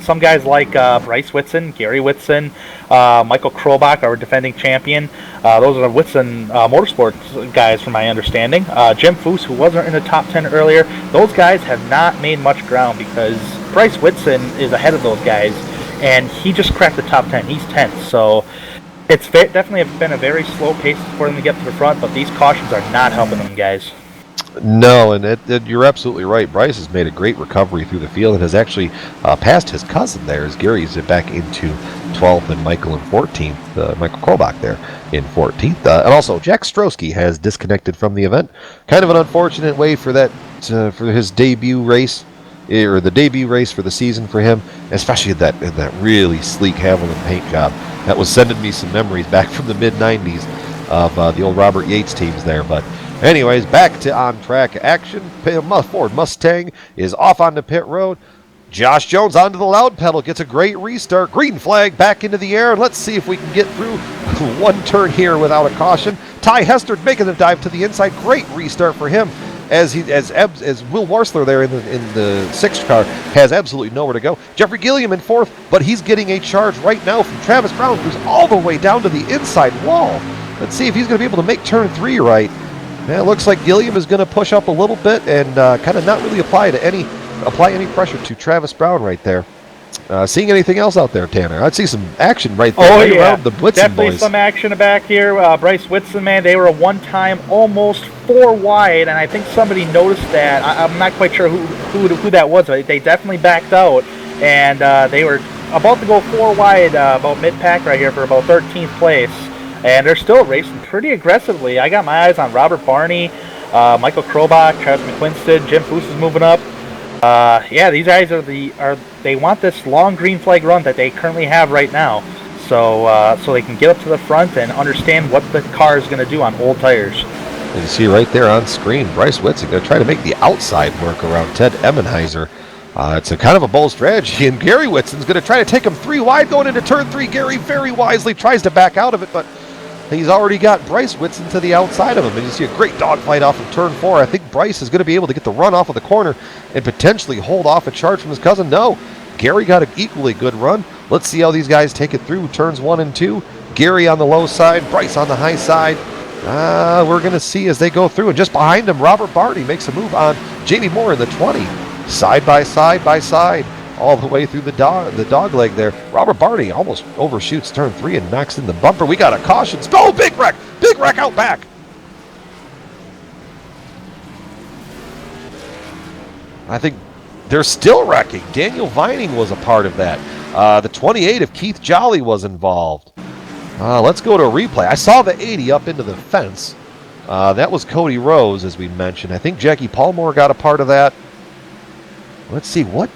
Some guys like Bryce Whitson, Gary Whitson, Michael Krobach, our defending champion. Those are the Whitson Motorsports guys, from my understanding. Jim Foose, who wasn't in the top 10 earlier, those guys have not made much ground because Bryce Whitson is ahead of those guys, and he just cracked the top 10. He's 10th, so it's definitely been a very slow pace for them to get to the front, but these cautions are not helping them guys. No, and you're absolutely right. Bryce has made a great recovery through the field and has actually passed his cousin there as Gary's back into 12th and Michael in 14th, Michael Krobach there in 14th. And also, Jack Strowski has disconnected from the event. Kind of an unfortunate way for that for his debut race, or the debut race for the season for him, especially in that really sleek Hamilton paint job. That was sending me some memories back from the mid-90s of the old Robert Yates teams there. But anyways, back to on-track action. Ford Mustang is off onto pit road. Josh Jones onto the loud pedal, gets a great restart. Green flag back into the air. Let's see if we can get through one turn here without a caution. Ty Hester making the dive to the inside. Great restart for him. As Will Warsler there in the 6th car has absolutely nowhere to go. Jeffrey Gilliam in 4th, but he's getting a charge right now from Travis Brown, who's all the way down to the inside wall. Let's see if he's going to be able to make turn 3 right. It looks like Gilliam is going to push up a little bit and kind of not really apply any pressure to Travis Brown right there. Seeing anything else out there, Tanner? I'd see some action right there around the Blitzen definitely boys. Some action back here. Bryce Whitson, man, they were one time almost 4 wide, and I think somebody noticed that. I'm not quite sure who that was, but they definitely backed out, and they were about to go 4 wide, about mid-pack right here for about 13th place, and they're still racing pretty aggressively. I got my eyes on Robert Barney, Michael Krobach, Travis McQuinston, Jim Foose is moving up. Yeah, these guys they they want this long green flag run that they currently have right now, so they can get up to the front and understand what the car is going to do on old tires. And you see right there on screen, Bryce Whitsick going to try to make the outside work around Ted Emmenheiser. It's a kind of a bold strategy, and Gary Whitson's going to try to take him 3 wide going into turn 3. Gary very wisely tries to back out of it, but he's already got Bryce Whitson to the outside of him, and you see a great dogfight off of turn 4. I think Bryce is going to be able to get the run off of the corner and potentially hold off a charge from his cousin. No, Gary got an equally good run. Let's see how these guys take it through turns 1 and 2. Gary on the low side, Bryce on the high side. We're going to see as they go through, and just behind him, Robert Barney makes a move on Jamie Moore in the 20. Side by side, all the way through the dog leg there. Robert Barney almost overshoots turn 3 and knocks in the bumper. We got a caution. Oh, big wreck out back. I think they're still wrecking. Daniel Vining was a part of that. The 28 of Keith Jolly was involved. Let's go to a replay. I saw the 80 up into the fence. That was Cody Rose, as we mentioned. I think Jackie Palmore got a part of that. Let's see, what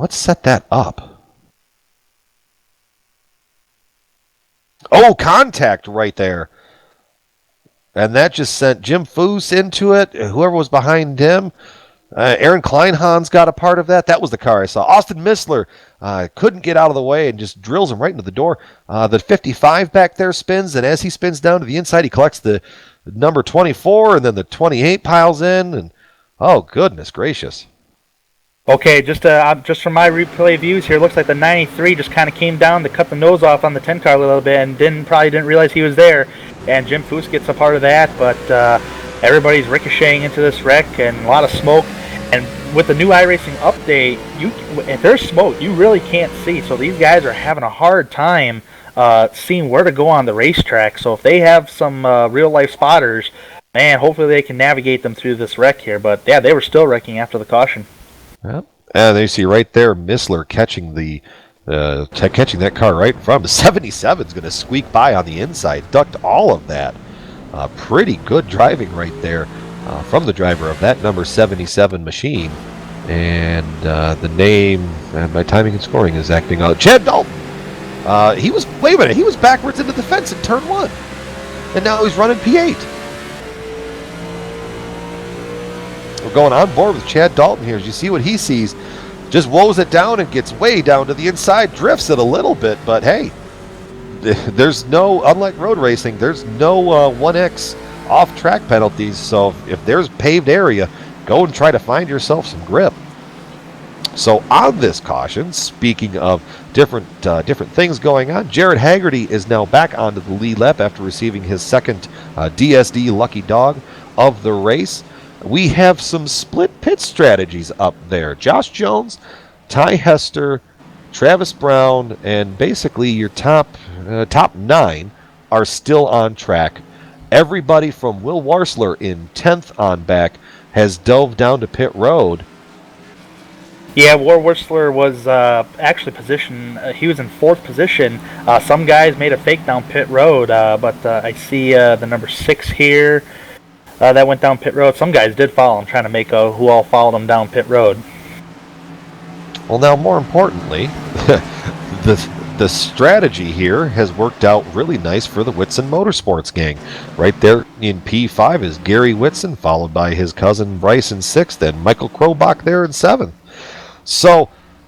set that up? Oh, contact right there. And that just sent Jim Foose into it. Whoever was behind him. Aaron Kleinhans got a part of that. That was the car I saw. Austin Missler couldn't get out of the way and just drills him right into the door. The 55 back there spins, and as he spins down to the inside, he collects the number 24, and then the 28 piles in, and oh, goodness gracious. Okay, just from my replay views here, looks like the 93 just kind of came down to cut the nose off on the 10 car a little bit and probably didn't realize he was there. And Jim Foose gets a part of that, but everybody's ricocheting into this wreck and a lot of smoke. And with the new iRacing update, if there's smoke, you really can't see. So these guys are having a hard time seeing where to go on the racetrack. So if they have some real-life spotters, man, hopefully they can navigate them through this wreck here. But, yeah, they were still wrecking after the caution. Yep. And you see right there, Missler catching that car right in front of him. The 77 is going to squeak by on the inside, ducked all of that. Pretty good driving right there from the driver of that number 77 machine. And the name, and my timing and scoring is acting out. Chad Dalton. He was backwards into the fence in turn 1. And now he's running P8. We're going on board with Chad Dalton here. As you see what he sees, just woes it down and gets way down to the inside, drifts it a little bit, but hey, there's no, unlike road racing, there's no 1X off-track penalties, so if there's paved area, go and try to find yourself some grip. So on this caution, speaking of different things going on, Jared Haggerty is now back onto the lead lap after receiving his second DSD Lucky Dog of the race. We have some split pit strategies up there. Josh Jones, Ty Hester, Travis Brown, and basically your top 9 are still on track. Everybody from Will Warsler in 10th on back has dove down to pit road. Yeah, War Whistler was actually positioned. He was in 4th position. Some guys made a fake down pit road, but I see the number 6 here. That went down pit road. Some guys did follow him, trying to make who all followed him down pit road. Well, now more importantly, the strategy here has worked out really nice for the Whitson Motorsports gang. Right there in P5 is Gary Whitson, followed by his cousin Bryce in 6th, and Michael Krobach there in 7th. So,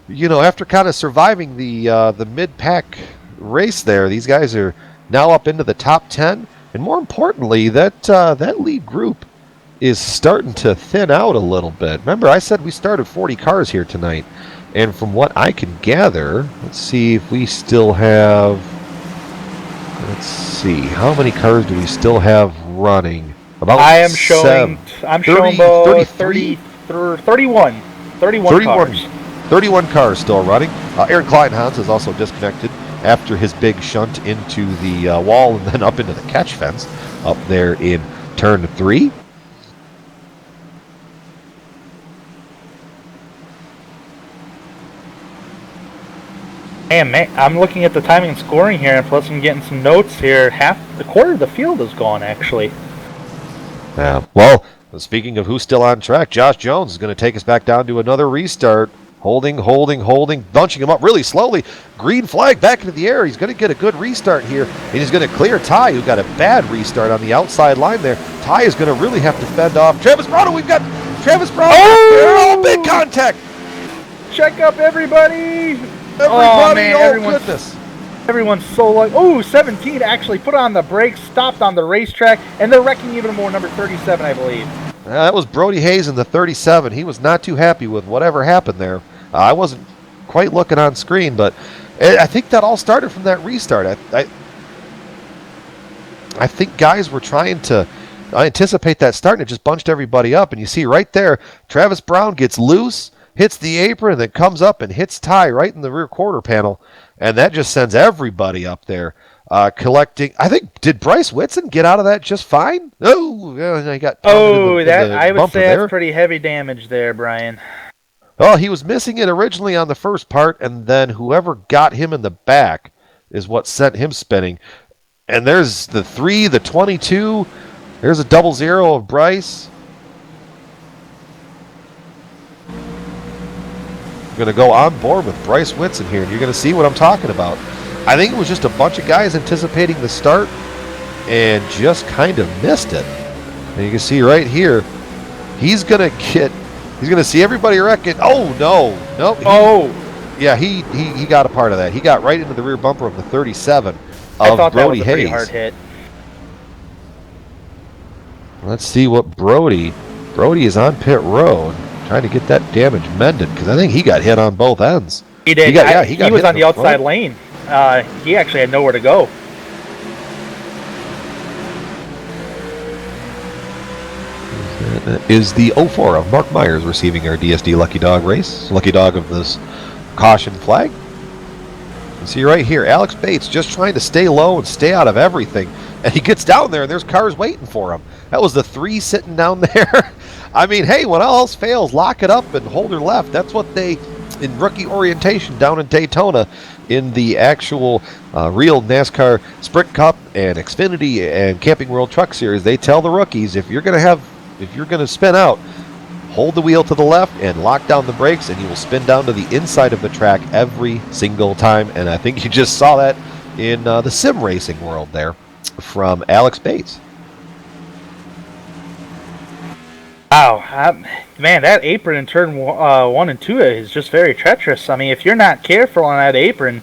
after kind of surviving the mid-pack race there, these guys are now up into the top 10. And more importantly, that lead group is starting to thin out a little bit. Remember, I said we started 40 cars here tonight. And from what I can gather, let's see if we still have... Let's see, how many cars do we still have running? About I'm showing about 31 cars. 31 cars still running. Aaron Kleinhans is also disconnected after his big shunt into the wall and then up into the catch fence up there in turn 3. Man, I'm looking at the timing and scoring here, and plus I'm getting some notes here. A quarter of the field is gone, actually. Well, speaking of who's still on track, Josh Jones is going to take us back down to another restart. Holding, bunching him up really slowly. Green flag back into the air. He's going to get a good restart here, and he's going to clear Ty, who got a bad restart on the outside line there. Ty is going to really have to fend off Travis Brown. We've got Travis Brown. Oh, big contact. Check up, everybody. Oh, man, goodness. Everyone's so like, 17 actually put on the brakes, stopped on the racetrack, and they're wrecking even more, number 37, I believe. That was Brody Hayes in the 37. He was not too happy with whatever happened there. I wasn't quite looking on screen, but I think that all started from that restart. I think guys were trying to anticipate that start, and it just bunched everybody up. And you see right there, Travis Brown gets loose, hits the apron, and then comes up and hits Ty right in the rear quarter panel. And that just sends everybody up there collecting. I think, did Bryce Whitson get out of that just fine? Oh, he got I would say that's pretty heavy damage there, Brian. Well, he was missing it originally on the first part, and then whoever got him in the back is what sent him spinning. And there's the 3, the 22. There's a 00 of Bryce. We're going to go on board with Bryce Whitson here, and you're going to see what I'm talking about. I think it was just a bunch of guys anticipating the start and just kind of missed it. And you can see right here, he's going to see everybody wrecking. Oh, no. Nope. Yeah, he got a part of that. He got right into the rear bumper of the 37 of I thought Brody that was a pretty Hayes. hard hit. Let's see what Brody is on pit road trying to get that damage mended, because I think he got hit on both ends. He did. He was on the outside lane. He actually had nowhere to go. Is the 04 of Mark Myers receiving our DSD Lucky Dog race. Lucky Dog of this caution flag. You see right here, Alex Bates just trying to stay low and stay out of everything. And he gets down there and there's cars waiting for him. That was the 3 sitting down there. I mean, hey, when all else fails, lock it up and hold her left. That's what they, in rookie orientation down in Daytona, in the actual real NASCAR Sprint Cup and Xfinity and Camping World Truck Series, they tell the rookies, if you're going to spin out, hold the wheel to the left and lock down the brakes, and you will spin down to the inside of the track every single time. And I think you just saw that in the sim racing world there from Alex Bates. Wow, man, that apron in turn 1 and 2 is just very treacherous. I mean, if you're not careful on that apron,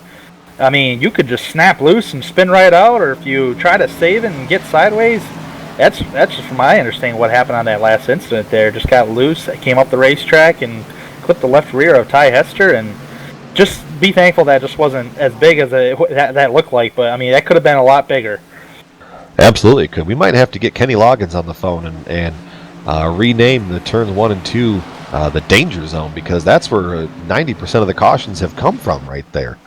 I mean, you could just snap loose and spin right out, or if you try to save it and get sideways, that's just from my understanding what happened on that last incident there. Just got loose, came up the racetrack and clipped the left rear of Ty Hester, and just be thankful that just wasn't as big as that looked like. But I mean, that could have been a lot bigger. Absolutely could. We might have to get Kenny Loggins on the phone and rename the turns 1 and 2 the danger zone, because that's where 90% of the cautions have come from right there.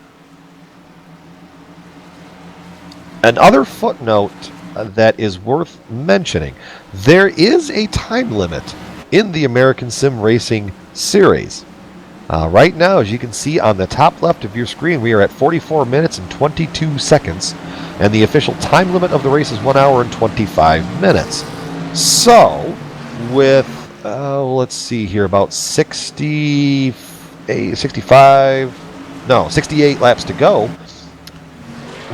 Another footnote that is worth mentioning, there is a time limit in the American Sim Racing Series. Right now, as you can see on the top left of your screen, we are at 44 minutes and 22 seconds, and the official time limit of the race is 1 hour and 25 minutes. So, with, let's see here, about 68 laps to go,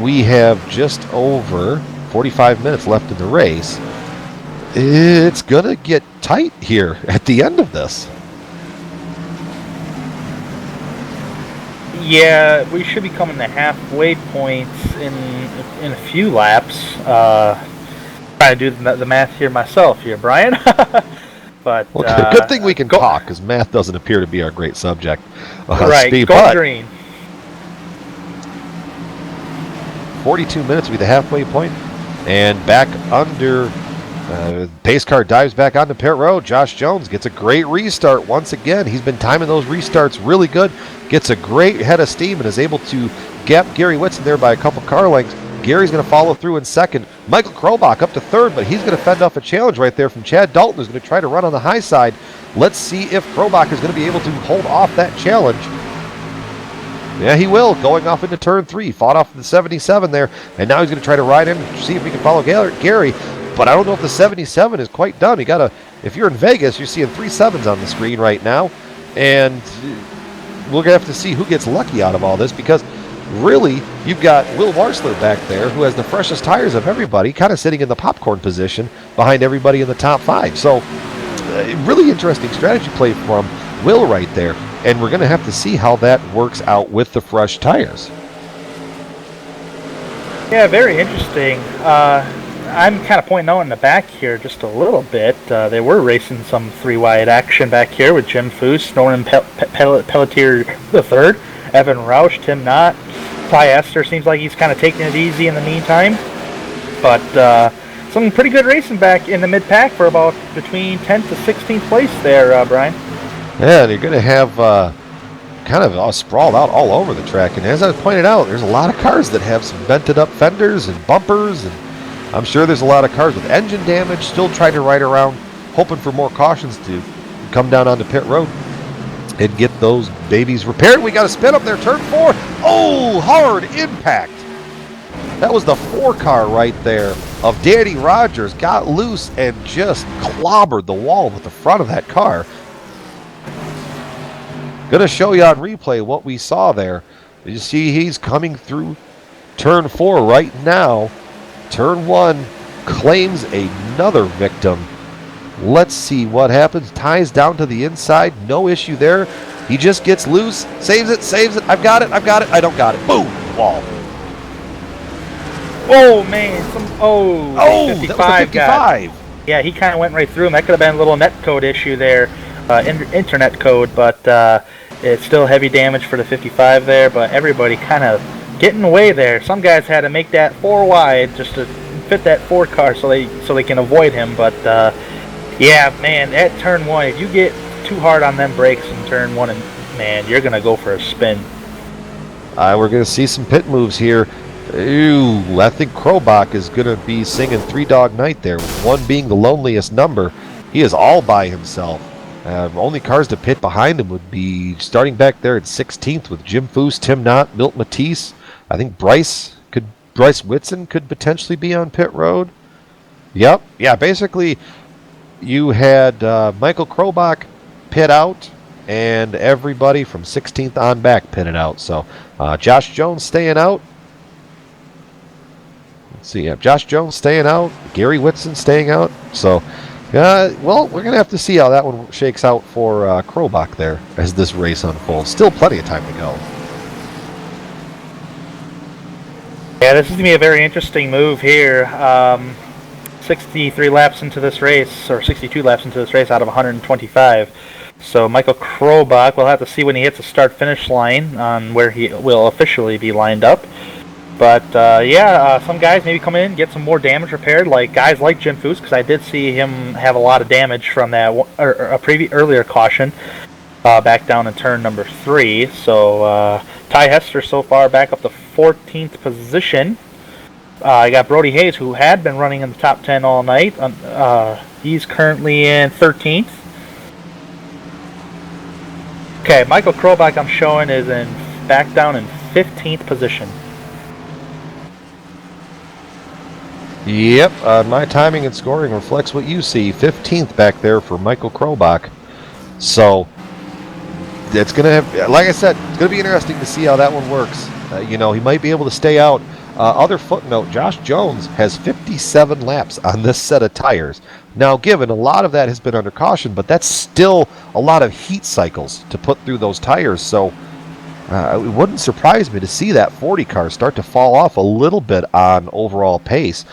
we have just over 45 minutes left in the race. It's going to get tight here at the end of this. Yeah, we should be coming to halfway points in a few laps. Trying to do the math here myself here, Brian. But well, good thing we can talk, because math doesn't appear to be our great subject. Right, Steve, go green. 42 minutes will be the halfway point, and back under. Pace car dives back onto pit road. Josh Jones gets a great restart once again. He's been timing those restarts really good. Gets a great head of steam and is able to gap Gary Whitson there by a couple car lengths. Gary's going to follow through in second. Michael Krobach up to third, but he's going to fend off a challenge right there from Chad Dalton, who's going to try to run on the high side. Let's see if Krobach is going to be able to hold off that challenge. Yeah, he will, going off into turn 3. Fought off the 77 there, and now he's going to try to ride in and see if he can follow Gary. But I don't know if the 77 is quite done. If you're in Vegas, you're seeing 3 7s on the screen right now. And we're gonna have to see who gets lucky out of all this, because really you've got Will Warsler back there who has the freshest tires of everybody, kind of sitting in the popcorn position behind everybody in the top 5. So really interesting strategy play from Will right there, and we're gonna have to see how that works out with the fresh tires. Yeah, very interesting. I'm kind of pointing out in the back here just a little bit. They were racing some 3-wide action back here with Jim Foose, Norman Pelletier III, Evan Roush, Tim Knott. Ty Esther seems like he's kind of taking it easy in the meantime. But some pretty good racing back in the mid-pack for about between 10th to 16th place there, Brian. Yeah, and you're going to have kind of all sprawled out all over the track. And as I pointed out, there's a lot of cars that have some vented up fenders and bumpers, and I'm sure there's a lot of cars with engine damage still trying to ride around, hoping for more cautions to come down onto pit road and get those babies repaired. We got a spin up there, turn 4. Oh, hard impact. That was the 4 car right there of Danny Rogers. Got loose and just clobbered the wall with the front of that car. Gonna show you on replay what we saw there. You see he's coming through turn 4 right now. Turn 1 claims another victim. Let's see what happens. Ties down to the inside. No issue there. He just gets loose. Saves it. I've got it. I don't got it. Boom. Wall. Oh, man. 55 that was the 55. Yeah, he kind of went right through him. That could have been a little net code issue there. Internet code, but it's still heavy damage for the 55 there. But everybody kind of getting away there. Some guys had to make that 4 wide just to fit that 4 car so they can avoid him. But yeah, man, at turn 1, if you get too hard on them brakes in turn 1, and man, you're gonna go for a spin. We're gonna see some pit moves here. Ooh, I think Krobach is gonna be singing 3 Dog Night there, with 1 being the loneliest number. He is all by himself. Only cars to pit behind him would be starting back there at 16th with Jim Foose, Tim Knott, Milt Matisse. I think Bryce Whitson could potentially be on pit road. Yep. Yeah, basically you had Michael Krobach pit out, and everybody from 16th on back pitted out. So Josh Jones staying out. Let's see. Yeah, Josh Jones staying out. Gary Whitson staying out. So, well, we're going to have to see how that one shakes out for Krobach there as this race unfolds. Still plenty of time to go. Yeah, this is going to be a very interesting move here. 63 laps into this race, or 62 laps into this race out of 125. So Michael Krobach, we'll have to see when he hits the start-finish line on where he will officially be lined up. But yeah, some guys maybe come in, get some more damage repaired, like guys like Jim Foose, because I did see him have a lot of damage from that earlier caution back down in turn number 3. So Ty Hester so far back up to 14th position. I got Brody Hayes, who had been running in the top 10 all night. He's currently in 13th. Okay, Michael Krobach I'm showing is back down in 15th position. Yep, my timing and scoring reflects what you see. 15th back there for Michael Krobach. So it's going to have, like I said, it's going to be interesting to see how that one works. He might be able to stay out. Other footnote, Josh Jones has 57 laps on this set of tires. Now, given a lot of that has been under caution, but that's still a lot of heat cycles to put through those tires. So it wouldn't surprise me to see that 40 car start to fall off a little bit on overall pace.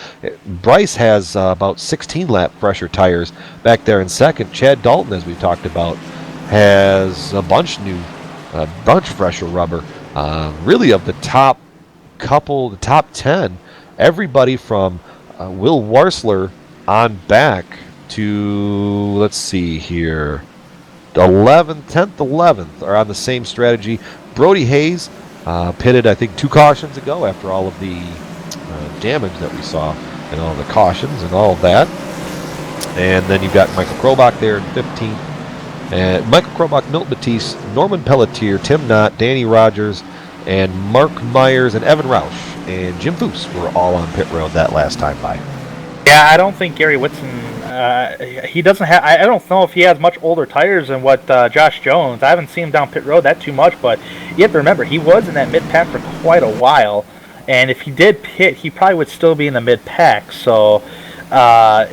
Bryce has about 16 lap pressure tires back there in second. Chad Dalton, as we've talked about, has a bunch fresher rubber. Really of the top 10, everybody from Will Warsler on back to, let's see here, 10th, 11th are on the same strategy. Brody Hayes pitted, I think, 2 cautions ago after all of the damage that we saw and all the cautions and all of that. And then you've got Michael Krobach there in 15th. And Michael Krobach, Milt Matisse, Norman Pelletier, Tim Knott, Danny Rogers, and Mark Myers and Evan Roush and Jim Foose were all on pit road that last time by. Yeah, I don't think Gary Whitson He doesn't have. I don't know if he has much older tires than what Josh Jones. I haven't seen him down pit road that too much, but you have to remember he was in that mid pack for quite a while, and if he did pit, he probably would still be in the mid pack. So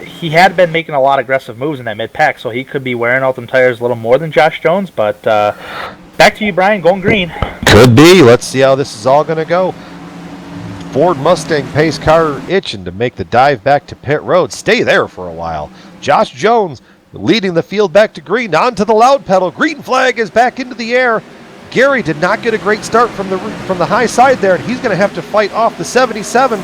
he had been making a lot of aggressive moves in that mid pack, so he could be wearing out them tires a little more than Josh Jones. But back to you, Brian. Going green. Could be. Let's see how this is all going to go. Ford Mustang pace car itching to make the dive back to pit road. Stay there for a while. Josh Jones leading the field back to green. Onto the loud pedal. Green flag is back into the air. Gary did not get a great start from the high side there, and he's going to have to fight off the 77.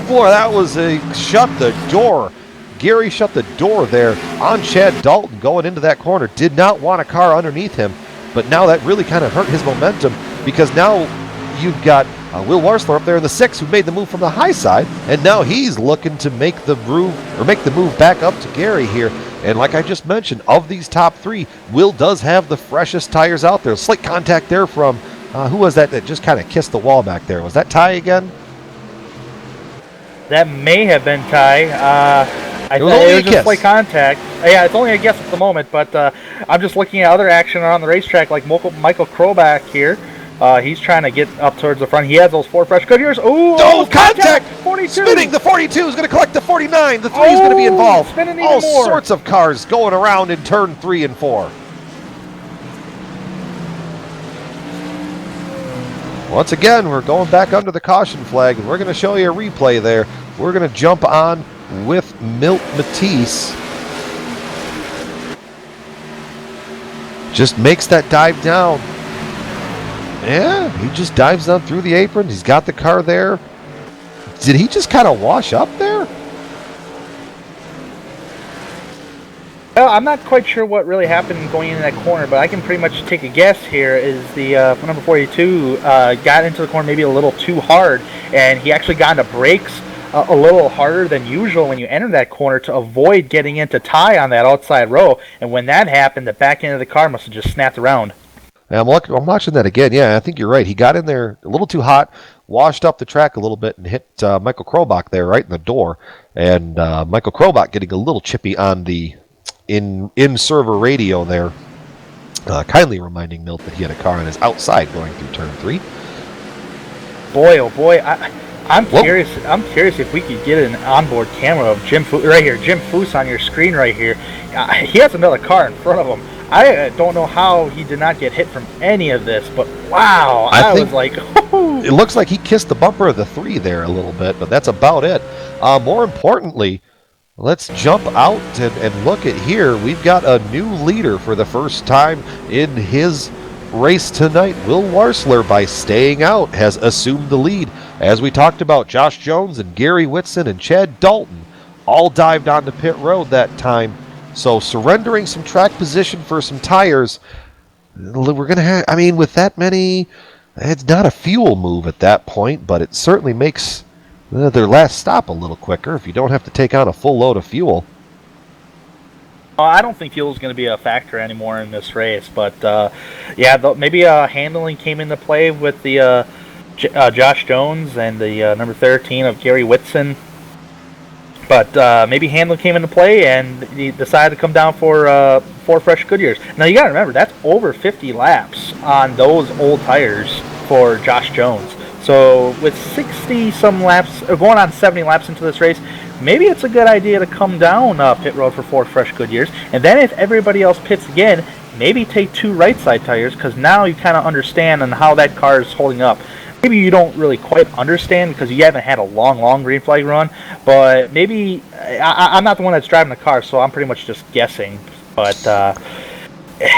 Boy, that was a shut the door. Gary shut the door there on Chad Dalton going into that corner. Did not want a car underneath him, but now that really kind of hurt his momentum, because now you've got Will Warsler up there in the 6 who made the move from the high side, and now he's looking to make the move back up to Gary here. And like I just mentioned, of these top 3, Will does have the freshest tires out there. Slick contact there from who was that just kind of kissed the wall back there? Was that Ty again? That may have been Ty. It was only a kiss. Just slight contact. Yeah, it's only a guess at the moment, but I'm just looking at other action around the racetrack, like Michael Krobach here. He's trying to get up towards the front. He has those 4 fresh Goodyears. Ooh, oh, contact! 42. Spinning. The 42 is going to collect the 49. The 3 is going to be involved. Spinning even All more. sorts of cars going around in turn 3 and 4. Once again, we're going back under the caution flag, and we're going to show you a replay there. We're going to jump on with Milt Matisse. Just makes that dive down. Yeah, he just dives down through the apron. He's got the car there. Did he just kind of wash up there? Well, I'm not quite sure what really happened going into that corner, but I can pretty much take a guess here. Is the number 42 got into the corner maybe a little too hard, and he actually got into brakes a little harder than usual when you enter that corner to avoid getting into Ty on that outside row. And when that happened, the back end of the car must have just snapped around. I'm watching that again. Yeah, I think you're right. He got in there a little too hot, washed up the track a little bit, and hit Michael Krobach there right in the door. And Michael Krobach getting a little chippy on the in-server radio there, kindly reminding Milt that he had a car on his outside going through turn 3. Boy, oh boy, I'm curious. I'm curious if we could get an onboard camera of Jim Foose right here. Jim Foose on your screen right here. He has another car in front of him. I don't know how he did not get hit from any of this, but wow, I was like, oh. It looks like he kissed the bumper of the 3 there a little bit, but that's about it. More importantly, let's jump out and look at here. We've got a new leader for the first time in his race tonight. Will Warsler, by staying out, has assumed the lead. As we talked about, Josh Jones and Gary Whitson and Chad Dalton all dived onto pit road that time. So surrendering some track position for some tires, we're going to have, I mean, with that many, it's not a fuel move at that point, but it certainly makes their last stop a little quicker if you don't have to take on a full load of fuel. I don't think fuel is going to be a factor anymore in this race, but yeah, maybe handling came into play with the Josh Jones and the number 13 of Gary Whitson. But maybe handling came into play, and he decided to come down for 4 fresh Goodyears. Now you got to remember, that's over 50 laps on those old tires for Josh Jones. So with 60-some laps, or going on 70 laps into this race, maybe it's a good idea to come down pit road for 4 fresh Goodyears. And then if everybody else pits again, maybe take 2 right side tires, because now you kind of understand on how that car is holding up. Maybe you don't really quite understand because you haven't had a long green flag run, but maybe I'm not the one that's driving the car, so I'm pretty much just guessing. But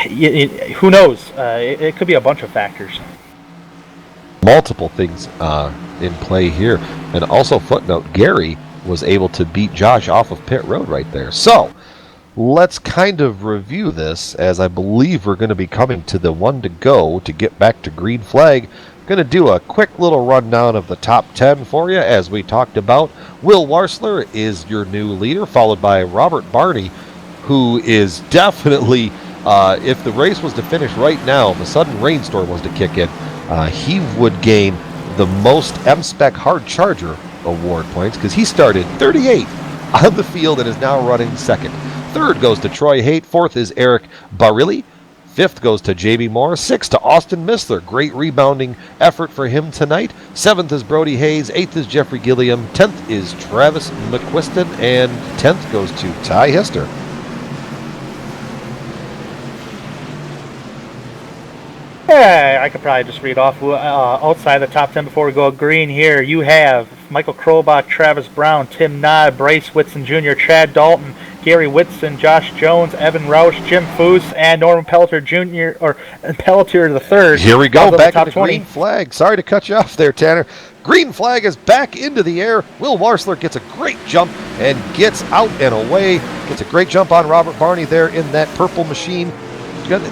who knows? It could be a bunch of factors. Multiple things in play here. And also, footnote, Gary was able to beat Josh off of pit road right there. So let's kind of review this, as I believe we're going to be coming to the one to go to get back to green flag. Going to do a quick little rundown of the top 10 for you. As we talked about, Will Warsler is your new leader, followed by Robert Barney, who is definitely, if the race was to finish right now, the sudden rainstorm was to kick in, he would gain the most M-Spec Hard Charger award points, because he started 38 on the field and is now running second. Third goes to Troy Haight. Fourth is Eric Barilli. Fifth goes to J.B. Moore. Sixth to Austin Missler. Great rebounding effort for him tonight. Seventh is Brody Hayes. Eighth is Jeffrey Gilliam. 10th is Travis McQuiston. And 10th goes to Ty Hester. Yeah, I could probably just read off outside the top 10 before we go green here. You have Michael Krobach, Travis Brown, Tim Nod, Bryce Whitson Jr., Chad Dalton, Gary Whitson, Josh Jones, Evan Roush, Jim Foose, and Norman Pelletier Jr. or Pelletier III. Here we go, back top into 20. green flag. Sorry to cut you off there, Tanner. Green flag is back into the air. Will Warsler gets a great jump and gets out and away. Gets a great jump on Robert Barney there in that purple machine.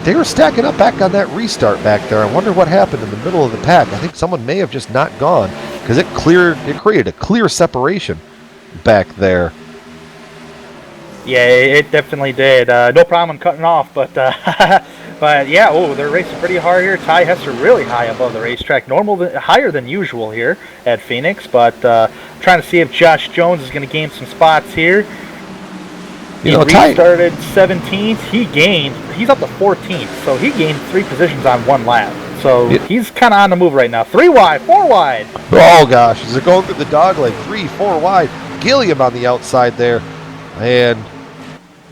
They were stacking up back on that restart back there. I wonder what happened in the middle of the pack. I think someone may have just not gone because it created a clear separation back there. Yeah, it definitely did. No problem in cutting off, but but yeah, they're racing pretty hard here. Ty Hester really high above the racetrack, higher than usual here at Phoenix, but trying to see if Josh Jones is going to gain some spots here. He restarted 17th. He's up to 14th, so he gained 3 positions on 1 lap. So he's kind of on the move right now. 3 wide, 4 wide. Oh gosh, as they're going through the dog leg, 3, 4 wide. Gilliam on the outside there, and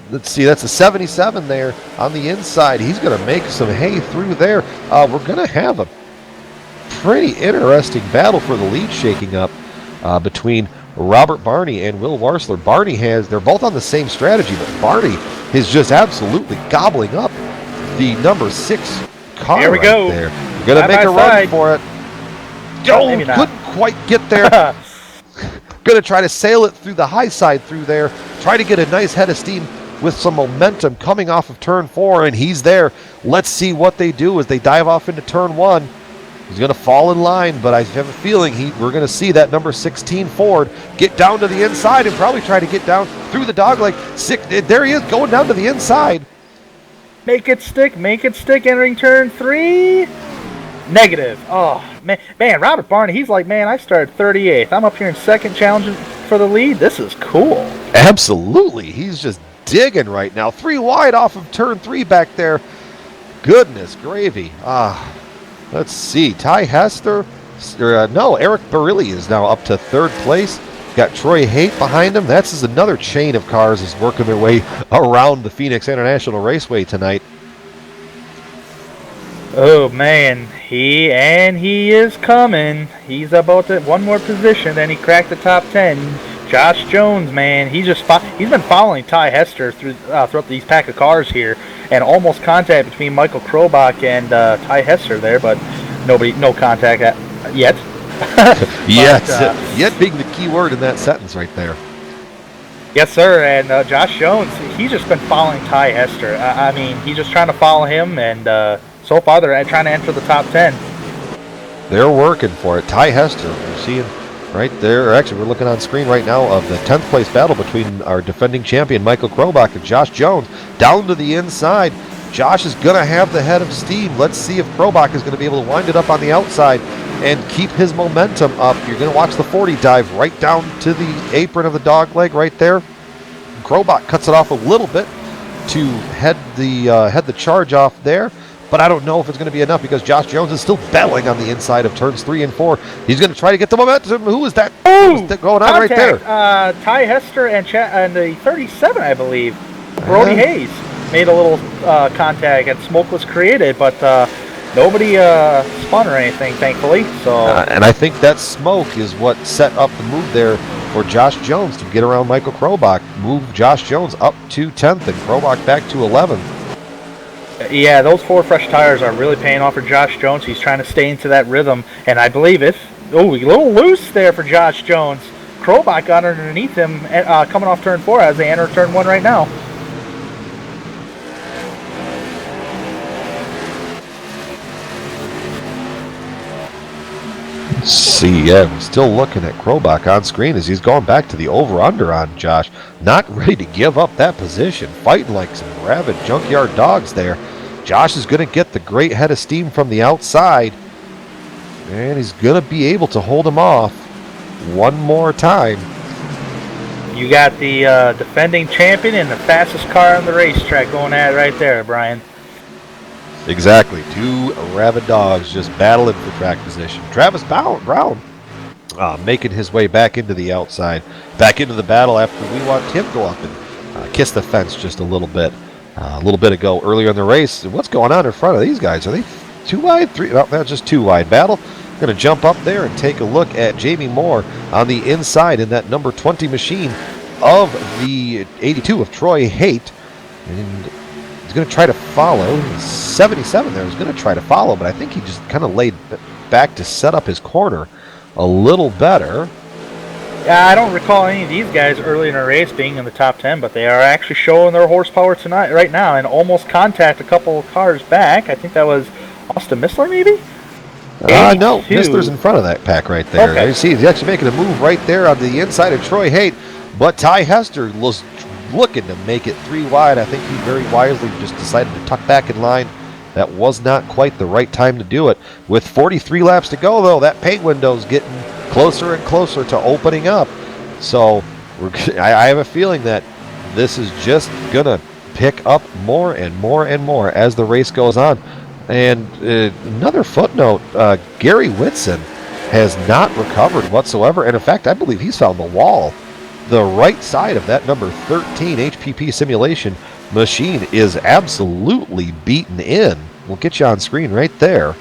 let's see, that's a 77 there on the inside. He's going to make some hay through there. We're going to have a pretty interesting battle for the lead shaking up between Robert Barney and Will Warsler. They're both on the same strategy, but Barney is just absolutely gobbling up the number 6 car. Here we go. There. We're going to make a run for it. Oh, couldn't quite get there. Going to try to sail it through the high side through there. Try to get a nice head of steam with some momentum coming off of turn 4, and he's there. Let's see what they do as they dive off into turn 1. He's going to fall in line, but I have a feeling we're going to see that number 16 Ford get down to the inside and probably try to get down through the dogleg. There he is, going down to the inside. Make it stick, entering turn 3. Negative. Oh, man, Robert Barney, he's like, man, I started 38th. I'm up here in second challenging for the lead. This is cool. Absolutely. He's just digging right now. 3 wide off of turn 3 back there. Goodness gravy. Let's see. Ty Hester. Eric Barilli is now up to 3rd place. Got Troy Haight behind him. That's just another chain of cars is working their way around the Phoenix International Raceway tonight. Oh man, he is coming. He's about to 1 more position, and he cracked the top 10. Josh Jones, man, he's been following Ty Hester throughout these pack of cars here, and almost contact between Michael Krobach and Ty Hester there, but no contact yet. Yet being the key word in that sentence right there. Yes, sir. And Josh Jones, he's just been following Ty Hester. I mean, he's just trying to follow him, and so far they're trying to enter the top 10. They're working for it. Ty Hester, we're seeing right there. Actually, we're looking on screen right now of the 10th place battle between our defending champion Michael Krobach and Josh Jones. Down to the inside. Josh is going to have the head of steam. Let's see if Krobach is going to be able to wind it up on the outside and keep his momentum up. You're going to watch the 40 dive right down to the apron of the dog leg right there. Krobach cuts it off a little bit to head the charge off there. But I don't know if it's going to be enough because Josh Jones is still battling on the inside of turns 3 and 4. He's going to try to get the momentum. Who is that? Ooh, going on right there? Ty Hester and the 37, I believe. Brody Hayes made a little contact and smoke was created, but nobody spun or anything, thankfully. So and I think that smoke is what set up the move there for Josh Jones to get around Michael Krobach. Move Josh Jones up to 10th and Krobach back to 11th. Yeah, those 4 fresh tires are really paying off for Josh Jones. He's trying to stay into that rhythm, and I believe a little loose there for Josh Jones. Krobach got underneath him coming off turn 4 as they enter turn 1 right now. See, yeah, we're still looking at Krobach on screen as he's going back to the over-under on Josh. Not ready to give up that position. Fighting like some rabid junkyard dogs there. Josh is going to get the great head of steam from the outside. And he's going to be able to hold him off one more time. You got the defending champion and the fastest car on the racetrack going at it right there, Brian. Exactly. Two rabid dogs just battling for track position. Travis Brown making his way back into the outside, back into the battle after we watched him go up and kiss the fence just a little bit ago earlier in the race. What's going on in front of these guys? Are they too wide? Three? No, that's just too wide. Battle. Going to jump up there and take a look at Jamie Moore on the inside in that number 20 machine of the 82 of Troy Haight. And he's going to try to follow. 77 there is going to try to follow, but I think he just kind of laid back to set up his corner a little better. Yeah, I don't recall any of these guys early in the race being in the top 10, but they are actually showing their horsepower tonight, right now, and almost contact a couple of cars back. I think that was Austin Missler, maybe? No, Missler's in front of that pack right there. Okay. You see, he's actually making a move right there on the inside of Troy Haight, but Ty Hester was looking to make it 3 wide. I think he very wisely just decided to tuck back in line. That was not quite the right time to do it. With 43 laps to go, though, that paint window's getting closer and closer to opening up. So I have a feeling that this is just going to pick up more and more and more as the race goes on. And another footnote, Gary Whitson has not recovered whatsoever. And in fact, I believe he's found the wall. The right side of that number 13 HPP simulation machine is absolutely beaten in. We'll get you on screen right there.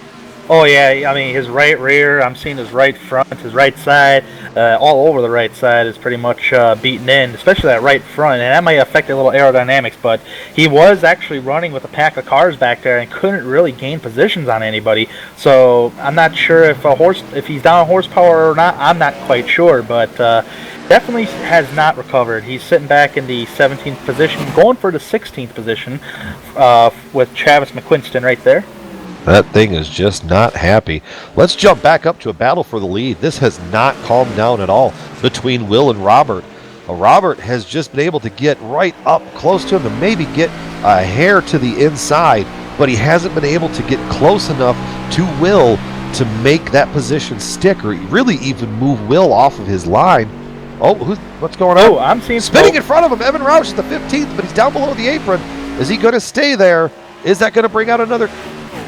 Oh, yeah, I mean, his right rear, I'm seeing his right front, his right side, all over the right side is pretty much beaten in, especially that right front, and that might affect a little aerodynamics, but he was actually running with a pack of cars back there and couldn't really gain positions on anybody, so I'm not sure if he's down horsepower or not. I'm not quite sure, but definitely has not recovered. He's sitting back in the 17th position, going for the 16th position with Travis McQuinston right there. That thing is just not happy. Let's jump back up to a battle for the lead. This has not calmed down at all between Will and Robert. Robert has just been able to get right up close to him and maybe get a hair to the inside, but he hasn't been able to get close enough to Will to make that position stick or really even move Will off of his line. Oh, what's going on? Oh, I'm seeing spinning in front of him. Evan Roush is the 15th, but he's down below the apron. Is he going to stay there? Is that going to bring out another?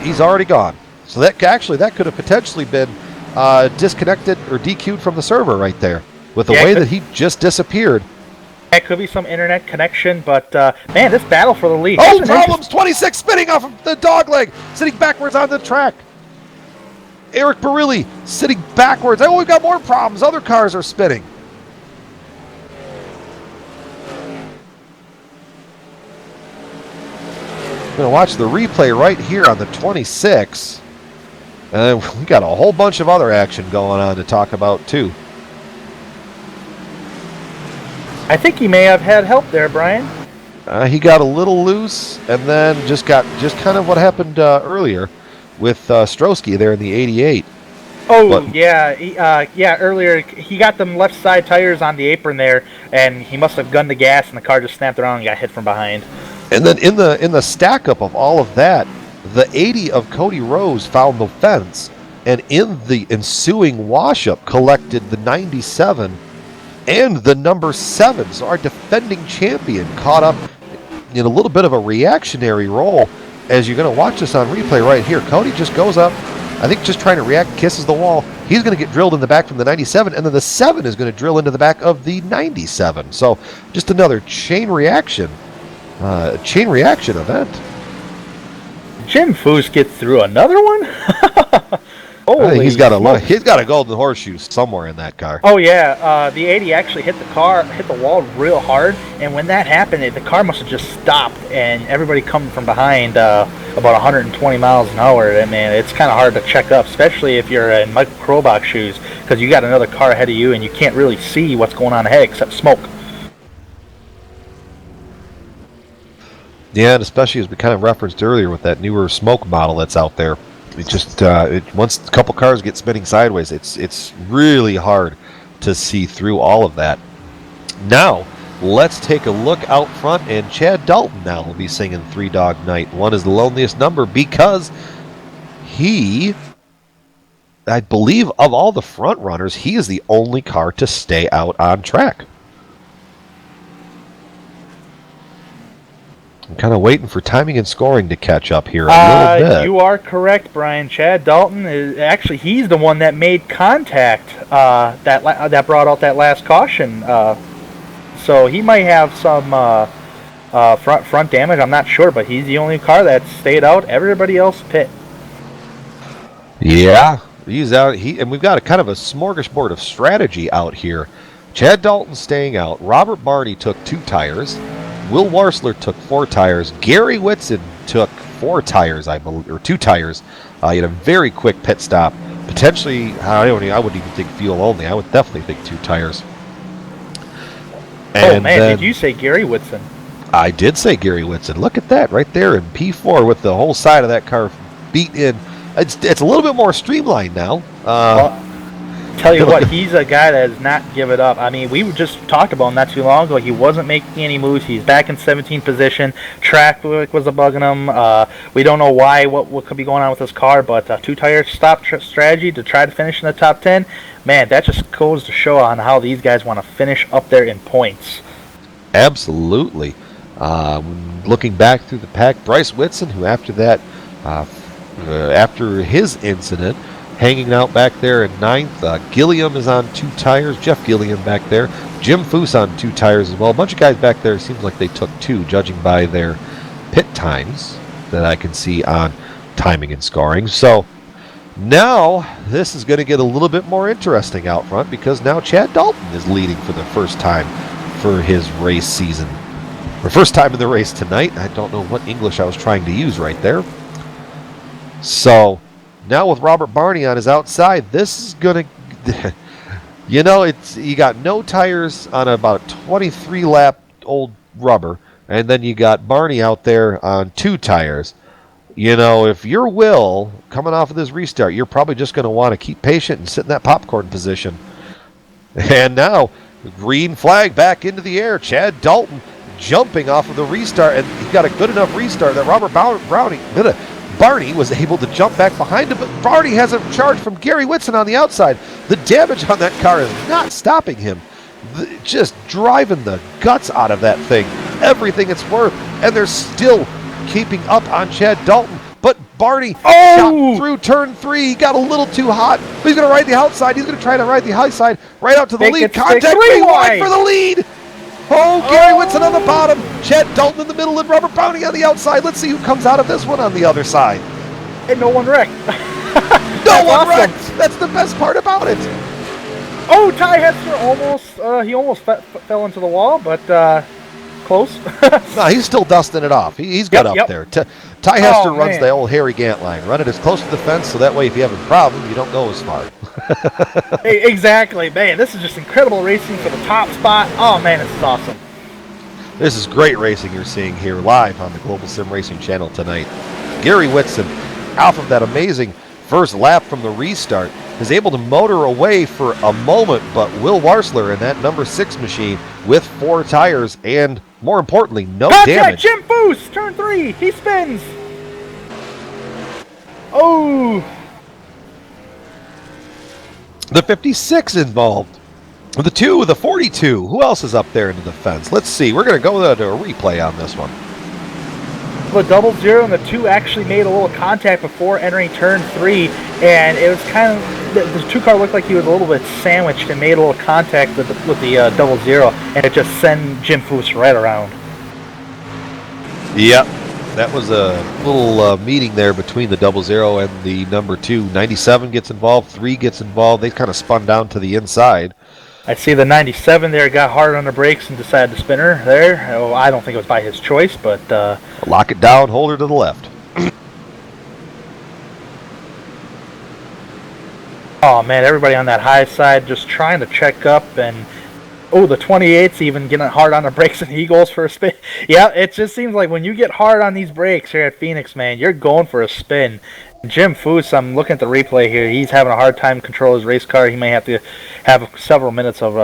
He's already gone. So that could have potentially been disconnected or DQ'd from the server right there with the way that he just disappeared. That could be some internet connection, but man, this battle for the lead. Oh, problems! 26 spinning off of the dog leg, sitting backwards on the track. Eric Barilli sitting backwards. Oh, we've got more problems. Other cars are spinning. Going to watch the replay right here on the 26. And we got a whole bunch of other action going on to talk about too. I think he may have had help there, Brian. He got a little loose, and then just kind of what happened earlier with Strosky there in the 88. Oh, yeah, earlier he got them left side tires on the apron there, and he must have gunned the gas, and the car just snapped around and got hit from behind. And then in the stack up of all of that, the 80 of Cody Rose found the fence, and in the ensuing wash-up collected the 97 and the number 7. So our defending champion caught up in a little bit of a reactionary role. As you're going to watch this on replay right here, Cody just goes up, I think just trying to react, kisses the wall. He's going to get drilled in the back from the 97, and then the 7 is going to drill into the back of the 97. So just another chain reaction event. Jim Foose gets through another one? I think he's got a golden horseshoe somewhere in that car. Oh yeah, the 80 actually hit the wall real hard, and when that happened, the car must have just stopped, and everybody coming from behind about 120 miles an hour. And man, it's kind of hard to check up, especially if you're in Michael Krobach shoes, because you got another car ahead of you, and you can't really see what's going on ahead except smoke. Yeah, and especially as we kind of referenced earlier with that newer smoke model that's out there. It just once a couple cars get spinning sideways, it's really hard to see through all of that. Now, let's take a look out front, and Chad Dalton now will be singing Three Dog Night. One is the loneliest number because he, I believe, of all the front runners, he is the only car to stay out on track. I'm kind of waiting for timing and scoring to catch up here a little bit. You are correct, Brian. Chad Dalton is actually he's the one that made contact that brought out that last caution. So he might have some front damage. I'm not sure, but he's the only car that stayed out. Everybody else pit. Yeah, he's out. And we've got a kind of a smorgasbord of strategy out here. Chad Dalton staying out. Robert Barney took 2 tires. Will Warsler took 4 tires. Gary Whitson took 4 tires, I believe, or 2 tires. He had a very quick pit stop. Potentially, I wouldn't even think fuel only. I would definitely think 2 tires. And did you say Gary Whitson? I did say Gary Whitson. Look at that right there in P4 with the whole side of that car beat in. It's a little bit more streamlined now. Tell you what, he's a guy that does not give it up. I mean, we just talked about him not too long ago. He wasn't making any moves. He's back in 17th position. Track was bugging him. We don't know why, what could be going on with his car, but 2-tire stop strategy to try to finish in the top 10, man, that just goes to show on how these guys want to finish up there in points. Absolutely. Looking back through the pack, Bryce Whitson, who after that, after his incident, hanging out back there in 9th. Gilliam is on 2 tires. Jeff Gilliam back there. Jim Foose on 2 tires as well. A bunch of guys back there. It seems like they took 2, judging by their pit times that I can see on timing and scoring. So now this is going to get a little bit more interesting out front because now Chad Dalton is leading for the first time for his race season. Or first time in the race tonight. I don't know what English I was trying to use right there. So now with Robert Barney on his outside, this is going to, you got no tires on about a 23 lap old rubber, and then you got Barney out there on 2 tires. If you're Will coming off of this restart, you're probably just going to want to keep patient and sit in that popcorn position. And now, green flag back into the air. Chad Dalton jumping off of the restart, and he got a good enough restart that Barney was able to jump back behind him, but Barney has a charge from Gary Whitson on the outside. The damage on that car is not stopping him. Just driving the guts out of that thing. Everything it's worth. And they're still keeping up on Chad Dalton. But Barney shot through turn 3. He got a little too hot. But he's going to ride the outside. He's going to try to ride the high side right out to the lead. Contact way wide for the lead. Gary Whitson on the bottom, Chad Dalton in the middle, and Robert Barney on the outside. Let's see who comes out of this one on the other side. And no one wrecked. No one wrecked. That's the best part about it. Oh, Ty Hester almost fell into the wall, but close. No, he's still dusting it off. He's got up there. Ty Hester runs the old Harry Gant line. Run it as close to the fence so that way if you have a problem, you don't go as far. Exactly, man. This is just incredible racing for the top spot. Oh, man, this is awesome. This is great racing you're seeing here live on the Global Sim Racing channel tonight. Gary Whitson, off of that amazing first lap from the restart, is able to motor away for a moment, but Will Warsler in that number 6 machine with 4 tires and, more importantly, no damage. Jim Foose, turn 3, he spins. Oh. The 56 involved. The 42. Who else is up there into the fence? Let's see. We're going to go to a replay on this one. The 00 and the 2 actually made a little contact before entering turn 3, and it was kind of the 2 car looked like he was a little bit sandwiched and made a little contact with the 00, and it just sent Jim Foose right around. Yep, that was a little meeting there between the 00 and the number 2. 97 gets involved, 3 gets involved. They kind of spun down to the inside. I see the 97 there got hard on the brakes and decided to spin her there. Oh, I don't think it was by his choice, but lock it down, hold her to the left. Oh man, everybody on that high side just trying to check up, and the 28's even getting hard on the brakes, and he goes for a spin. Yeah, it just seems like when you get hard on these brakes here at Phoenix, man, you're going for a spin. Jim Foose, I'm looking at the replay here. He's having a hard time controlling his race car. He may have to have several minutes of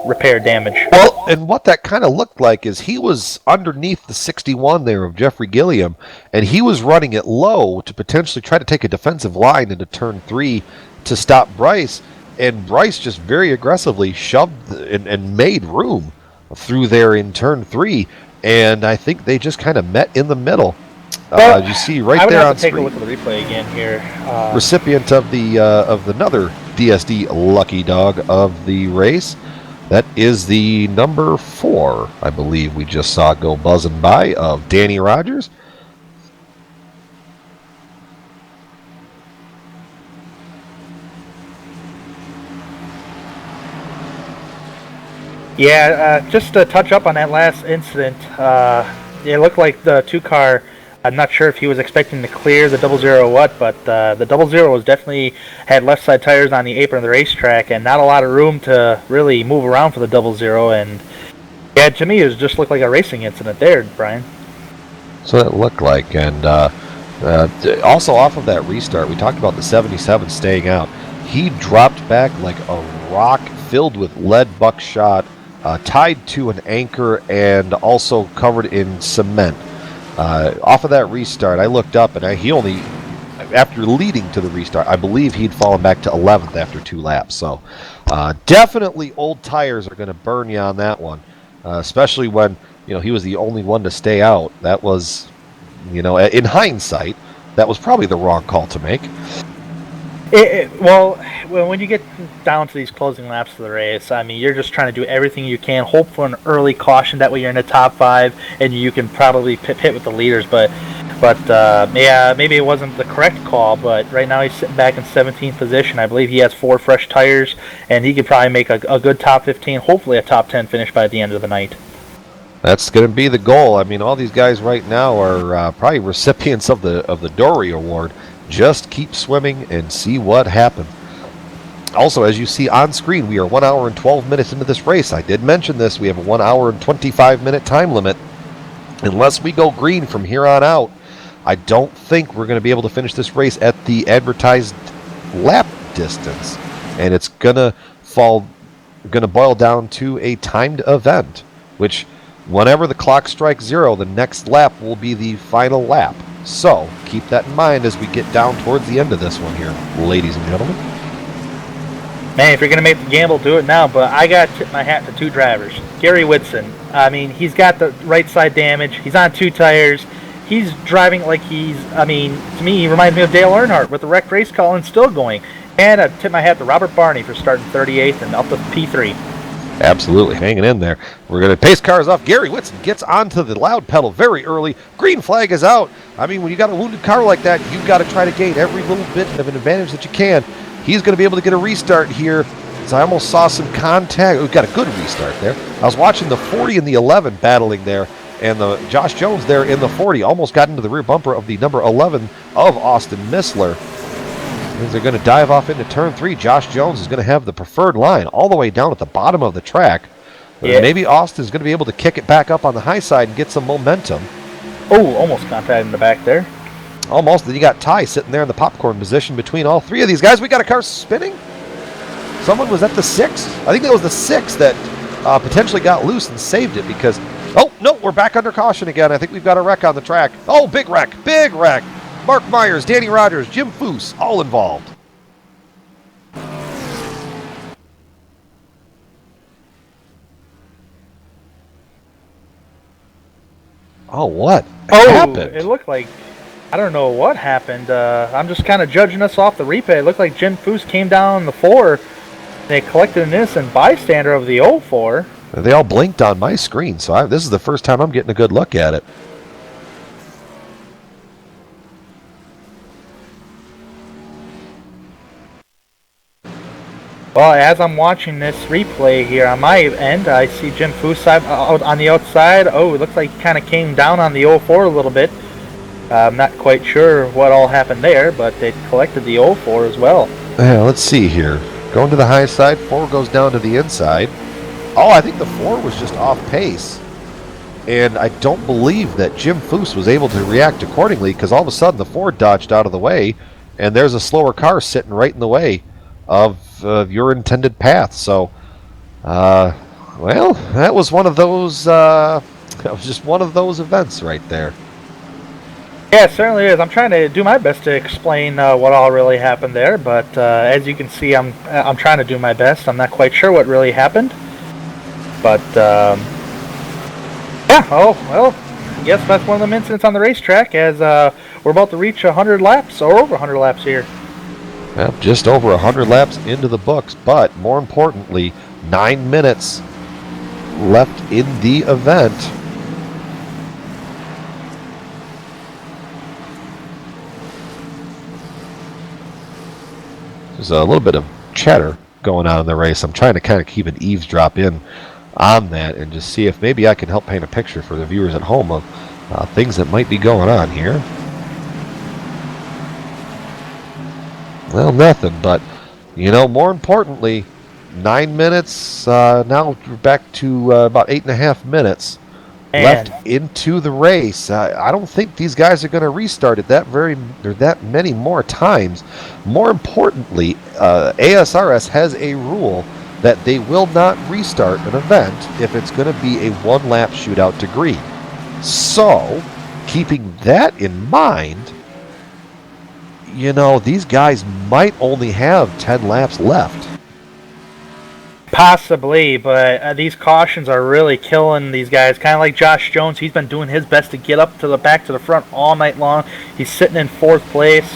repair damage. Well, and what that kind of looked like is he was underneath the 61 there of Jeffrey Gilliam, and he was running it low to potentially try to take a defensive line into turn 3 to stop Bryce, and Bryce just very aggressively shoved and made room through there in turn 3. and I think they just kind of met in the middle. Well, you see right I would there have on to take screen. a look at the replay again here. Recipient of another DSD lucky dog of the race. That is the number 4, I believe we just saw go buzzing by, of Danny Rogers. Yeah, just to touch up on that last incident, it looked like the 2-car, I'm not sure if he was expecting to clear the 00 or what, but the 00 was definitely had left side tires on the apron of the racetrack and not a lot of room to really move around for the 00. And yeah, to me, it just looked like a racing incident there, Brian. So it looked like. And also off of that restart, we talked about the 77 staying out. He dropped back like a rock filled with lead buckshot, tied to an anchor and also covered in cement. Off of that restart, I looked up and he only, after leading to the restart, I believe he'd fallen back to 11th after 2 laps. So definitely old tires are going to burn you on that one, especially when he was the only one to stay out. That was, in hindsight, that was probably the wrong call to make. Well, when you get down to these closing laps of the race, I mean, you're just trying to do everything you can, hope for an early caution. That way you're in the top 5, and you can probably pit with the leaders. But yeah, maybe it wasn't the correct call, but right now he's sitting back in 17th position. I believe he has 4 fresh tires, and he could probably make a good top 15, hopefully a top 10 finish by the end of the night. That's going to be the goal. I mean, all these guys right now are probably recipients of the Dory Award. Just keep swimming and see what happens. Also, as you see on screen, we are 1 hour and 12 minutes into this race. I did mention this. We have a 1 hour and 25-minute time limit. Unless we go green from here on out, I don't think we're going to be able to finish this race at the advertised lap distance. And it's going to boil down to a timed event, which whenever the clock strikes 0, the next lap will be the final lap. So, keep that in mind as we get down towards the end of this one here, ladies and gentlemen. Man, if you're going to make the gamble, do it now, but I got to tip my hat to 2 drivers. Gary Whitson, I mean, he's got the right side damage, he's on 2 tires, he's driving like to me, he reminds me of Dale Earnhardt with the wrecked race car and still going. And I tip my hat to Robert Barney for starting 38th and up to P3. Absolutely, hanging in there. We're going to pace cars off. Gary Whitson gets onto the loud pedal very early. Green flag is out. I mean, when you got a wounded car like that, you've got to try to gain every little bit of an advantage that you can. He's going to be able to get a restart here. So I almost saw some contact. We've got a good restart there. I was watching the 40 and the 11 battling there, and the Josh Jones there in the 40 almost got into the rear bumper of the number 11 of Austin Missler. As they're going to dive off into turn 3, Josh Jones is going to have the preferred line all the way down at the bottom of the track. Yeah. Maybe Austin's going to be able to kick it back up on the high side and get some momentum. Oh, almost contact in the back there. Almost. Then you got Ty sitting there in the popcorn position between all 3 of these guys. We got a car spinning. Someone was at the 6. I think that was the 6 that potentially got loose and saved it because... Oh, no, we're back under caution again. I think we've got a wreck on the track. Oh, big wreck. Big wreck. Mark Myers, Danny Rogers, Jim Foose, all involved. Oh, what happened? It looked like, I don't know what happened. I'm just kind of judging us off the replay. It looked like Jim Foose came down on the 4. They collected an innocent bystander of the 04. They all blinked on my screen, so this is the first time I'm getting a good look at it. Well, as I'm watching this replay here on my end, I see Jim Foose out on the outside. Oh, it looks like he kind of came down on the 04 a little bit. I'm not quite sure what all happened there, but they collected the 04 as well. Yeah, let's see here. Going to the high side, 4 goes down to the inside. Oh, I think the 4 was just off pace. And I don't believe that Jim Foose was able to react accordingly because all of a sudden the 4 dodged out of the way, and there's a slower car sitting right in the way of your intended path. So, well, that was one of those. That was just one of those events right there. Yeah, it certainly is. I'm trying to do my best to explain what all really happened there, but as you can see, I'm trying to do my best. I'm not quite sure what really happened, but Yeah, oh, well, I guess that's one of them incidents on the racetrack as we're about to reach 100 laps, or over 100 laps here. Well, just over 100 laps into the books, but more importantly, 9 minutes left in the event. There's a little bit of chatter going on in the race. I'm trying to kind of keep an eavesdrop in on that and just see if maybe I can help paint a picture for the viewers at home of things that might be going on here. Well, nothing, but, you know, more importantly, 9 minutes, now we're back to about 8.5 minutes left into the race. I don't think these guys are going to restart it that many more times. More importantly, ASRS has a rule that they will not restart an event if it's going to be a one-lap shootout to green. So, keeping that in mind, you know, these guys might only have 10 laps left. Possibly, but these cautions are really killing these guys. Kind of like Josh Jones, he's been doing his best to get up to the back to the front all night long. He's sitting in 4th place,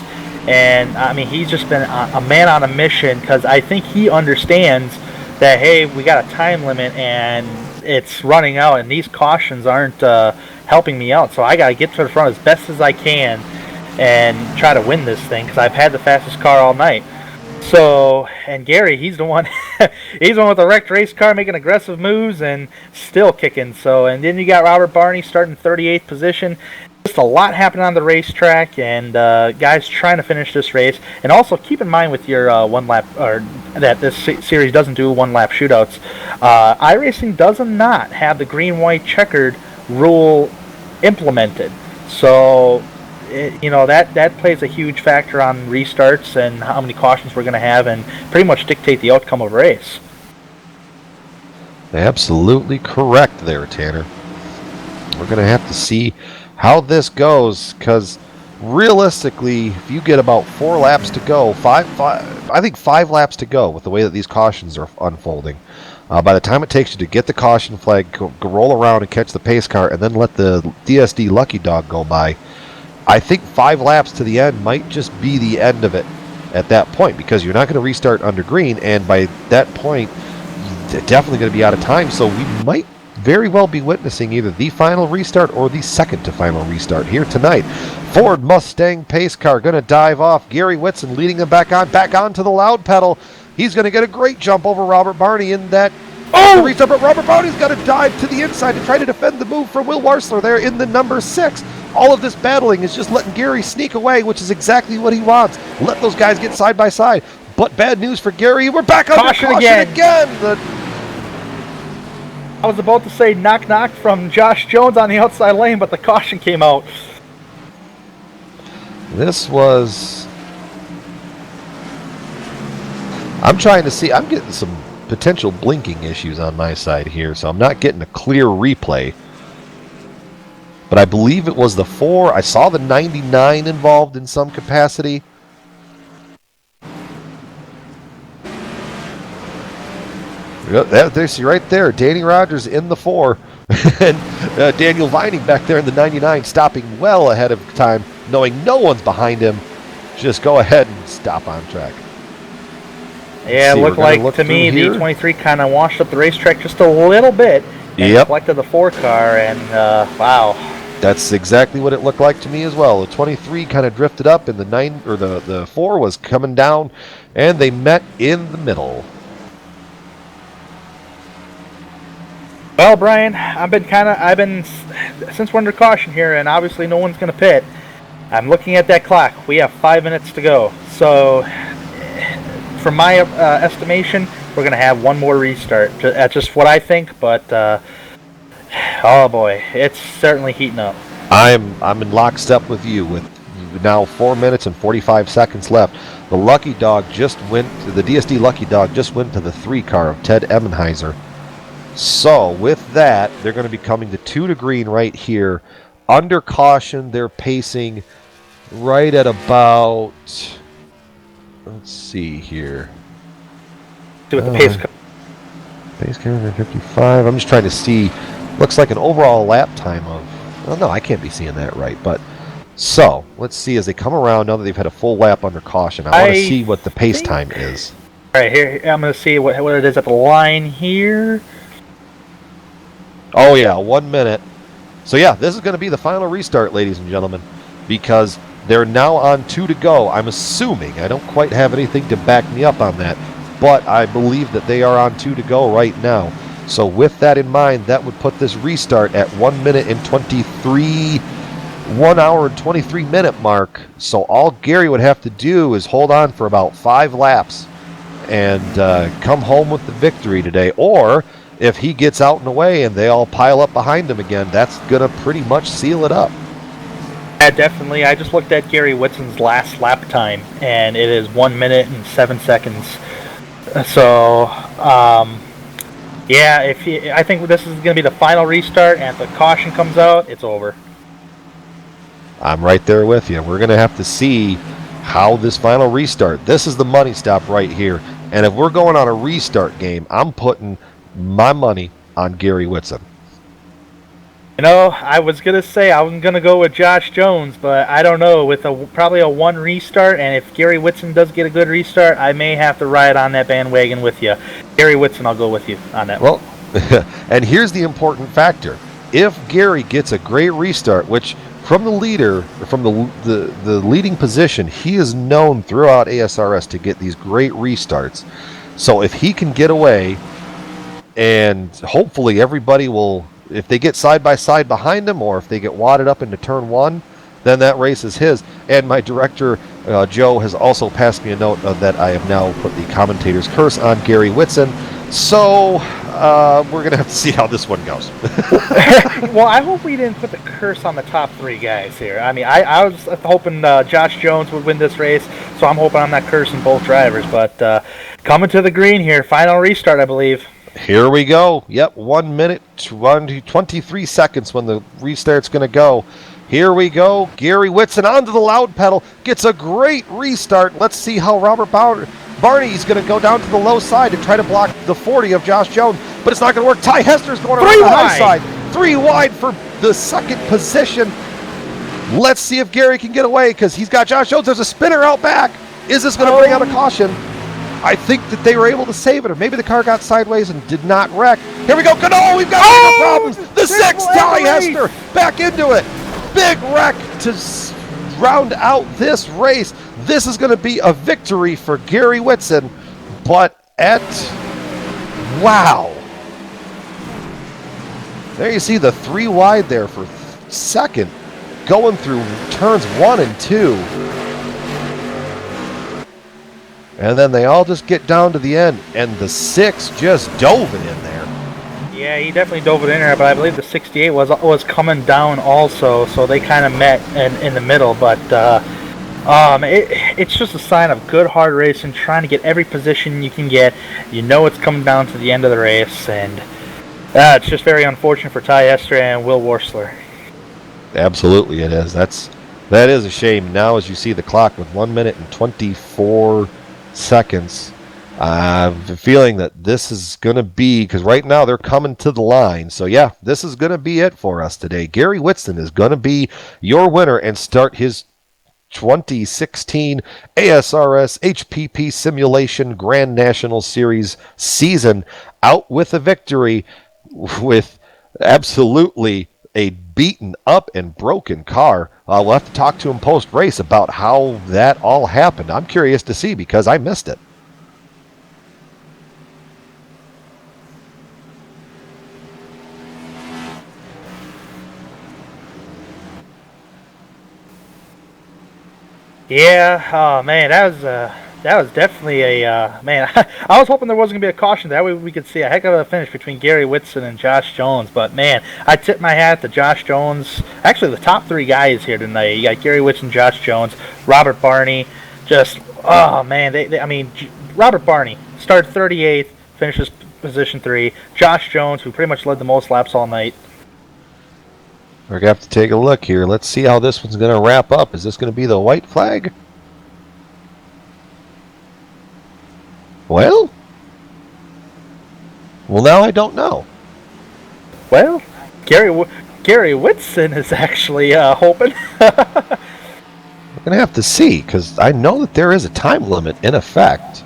and I mean, he's just been a man on a mission because I think he understands that, hey, we got a time limit and it's running out, and these cautions aren't helping me out. So I got to get to the front as best as I can and try to win this thing because I've had the fastest car all night. So, and Gary, he's the one he's the one with the wrecked race car making aggressive moves and still kicking. So, and then you got Robert Barney starting 38th position. Just a lot happening on the racetrack, and guys trying to finish this race. And also keep in mind with your one lap, or that this series doesn't do 1 lap shootouts. iRacing does not have the green, white, checkered rule implemented. So, you know, that plays a huge factor on restarts and how many cautions we're going to have, and pretty much dictate the outcome of a race. Absolutely correct there, Tanner. We're going to have to see how this goes, because realistically, if you get about 4 laps to go, I think 5 laps to go with the way that these cautions are unfolding. By the time it takes you to get the caution flag, go roll around and catch the pace car, and then let the DSD Lucky Dog go by, I think 5 laps to the end might just be the end of it at that point, because you're not going to restart under green, and by that point, you're definitely going to be out of time. So we might very well be witnessing either the final restart or the second to final restart here tonight. Ford Mustang pace car going to dive off. Gary Whitson leading them back onto the loud pedal. He's going to get a great jump over Robert Barney in that restart, but Robert Barney's got to dive to the inside to try to defend the move from Will Warsler there in the number 6. All of this battling is just letting Gary sneak away, which is exactly what he wants. Let those guys get side by side. But bad news for Gary. We're back on caution again. I was about to say knock knock from Josh Jones on the outside lane, but the caution came out. This was... I'm trying to see. I'm getting some potential blinking issues on my side here, so I'm not getting a clear replay. But I believe it was the 4. I saw the 99 involved in some capacity. There's right there. Danny Rogers in the 4. And Daniel Vining back there in the 99, stopping well ahead of time, knowing no one's behind him. Just go ahead and stop on track. Yeah, it looked like to me the 23 kind of washed up the racetrack just a little bit. And reflected the 4 car, and wow. That's exactly what it looked like to me as well. The 23 kind of drifted up, and the 4 was coming down, and they met in the middle. Well, Brian, I've been since we're under caution here, and obviously no one's going to pit. I'm looking at that clock. We have 5 minutes to go. So, from my estimation, we're going to have 1 more restart. That's just what I think, but oh boy, it's certainly heating up. I'm in lockstep with you with now 4 minutes and 45 seconds left. The Lucky Dog just went to the DSD Lucky Dog just went to the 3 car of Ted Emmenheiser. So with that, they're going to be coming to 2 to green right here. Under caution, they're pacing right at about, let's see here. Do it the pace car. Pace car 55. I'm just trying to see Looks like an overall lap time of, well, no, I can't be seeing that right, but so let's see as they come around now that they've had a full lap under caution. I want to see what the pace time is. All right, here I'm going to see what it is at the line here. Oh yeah, 1 minute. So yeah, this is going to be the final restart, ladies and gentlemen, because they're now on 2 to go. I'm assuming, I don't quite have anything to back me up on that, but I believe that they are on 2 to go right now. So with that in mind, that would put this restart at 1 minute and 1 hour and 23 minute mark. So all Gary would have to do is hold on for about 5 laps and come home with the victory today. Or if he gets out and away and they all pile up behind him again, that's going to pretty much seal it up. Yeah, definitely. I just looked at Gary Whitson's last lap time, and it is 1 minute and 7 seconds. So, yeah, I think this is going to be the final restart, and if the caution comes out, it's over. I'm right there with you. We're going to have to see how this final restart. This is the money stop right here. And if we're going on a restart game, I'm putting my money on Gary Whitson. You know, I was going to say I was going to go with Josh Jones, but I don't know. With probably a 1 restart, and if Gary Whitson does get a good restart, I may have to ride on that bandwagon with you. Gary Whitson, I'll go with you on that. Well, and here's the important factor. If Gary gets a great restart, which from the leader, from the leading position, he is known throughout ASRS to get these great restarts. So if he can get away, and hopefully everybody will, if they get side by side behind him, or if they get wadded up into turn 1, then that race is his. And my director, Joe, has also passed me a note that I have now put the commentator's curse on Gary Whitson. So we're going to have to see how this one goes. Well, I hope we didn't put the curse on the top 3 guys here. I mean, I was hoping Josh Jones would win this race, so I'm hoping I'm not cursing both drivers. But coming to the green here, final restart, I believe. Here we go. Yep, 1 minute, 23 seconds when the restart's going to go. Here we go. Gary Whitson onto the loud pedal. Gets a great restart. Let's see how Robert Barney's going to go down to the low side to try to block the 40 of Josh Jones. But it's not going to work. Ty Hester's going around the high side. 3 wide for the second position. Let's see if Gary can get away because he's got Josh Jones. There's a spinner out back. Is this going to bring out a caution? I think that they were able to save it, or maybe the car got sideways and did not wreck. Here we go. No, we've got bigger problems. The 6th, Ty Hester, back into it. Big wreck to round out this race. This is going to be a victory for Gary Whitson, but wow. There you see the 3 wide there for second, going through turns 1 and 2. And then they all just get down to the end, and the 6 just dove it in there. Yeah, he definitely dove it in there, but I believe the 68 was coming down also, so they kind of met in the middle. But it's just a sign of good hard racing, trying to get every position you can get. You know it's coming down to the end of the race, and it's just very unfortunate for Ty Hester and Will Worsler. Absolutely, it is. That is a shame. Now, as you see the clock with 1 minute and 24 seconds, I have a feeling that this is going to be, because right now they're coming to the line. So yeah, this is going to be it for us today. Gary Whitson is going to be your winner and start his 2016 ASRS HPP Simulation Grand National Series season out with a victory, with absolutely a beaten up and broken car. We'll have to talk to him post-race about how that all happened. I'm curious to see because I missed it. Yeah, oh man, that was definitely a man. I was hoping there wasn't gonna be a caution. That way we could see a heck of a finish between Gary Whitson and Josh Jones. But man, I tip my hat to Josh Jones. Actually, the top 3 guys here tonight. You got Gary Whitson, Josh Jones, Robert Barney. Just oh man, I mean, Robert Barney started 38th, finishes position 3. Josh Jones, who pretty much led the most laps all night. We're going to have to take a look here. Let's see how this one's going to wrap up. Is this going to be the white flag? Well, now I don't know. Well, Gary Whitson is actually hoping. We're going to have to see, because I know that there is a time limit in effect.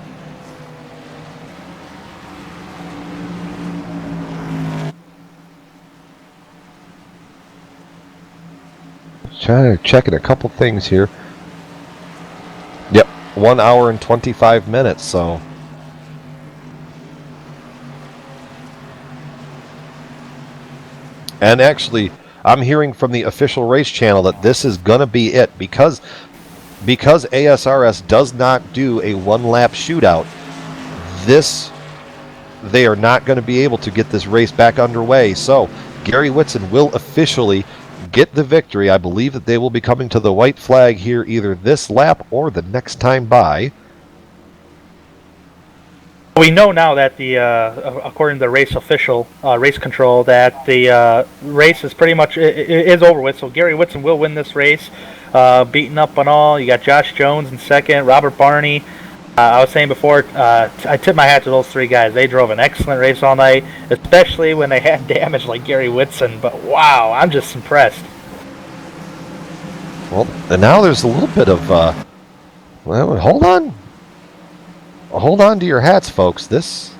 Checking a couple things here. Yep, 1 hour and 25 minutes, so... And actually, I'm hearing from the official race channel that this is going to be it, because ASRS does not do a one-lap shootout. They are not going to be able to get this race back underway. So Gary Whitson will officially get the victory. I believe that they will be coming to the white flag here either this lap or the next time by. We know now that according to the race official, race control, that the race is pretty much is over with. So Gary Whitson will win this race, beaten up on all. You got Josh Jones in second, Robert Barney. I was saying before, I tip my hat to those three guys. They drove an excellent race all night, especially when they had damage like Gary Whitson. But wow, I'm just impressed. Well, and now there's a little bit of, well, hold on. Hold on to your hats, folks. This...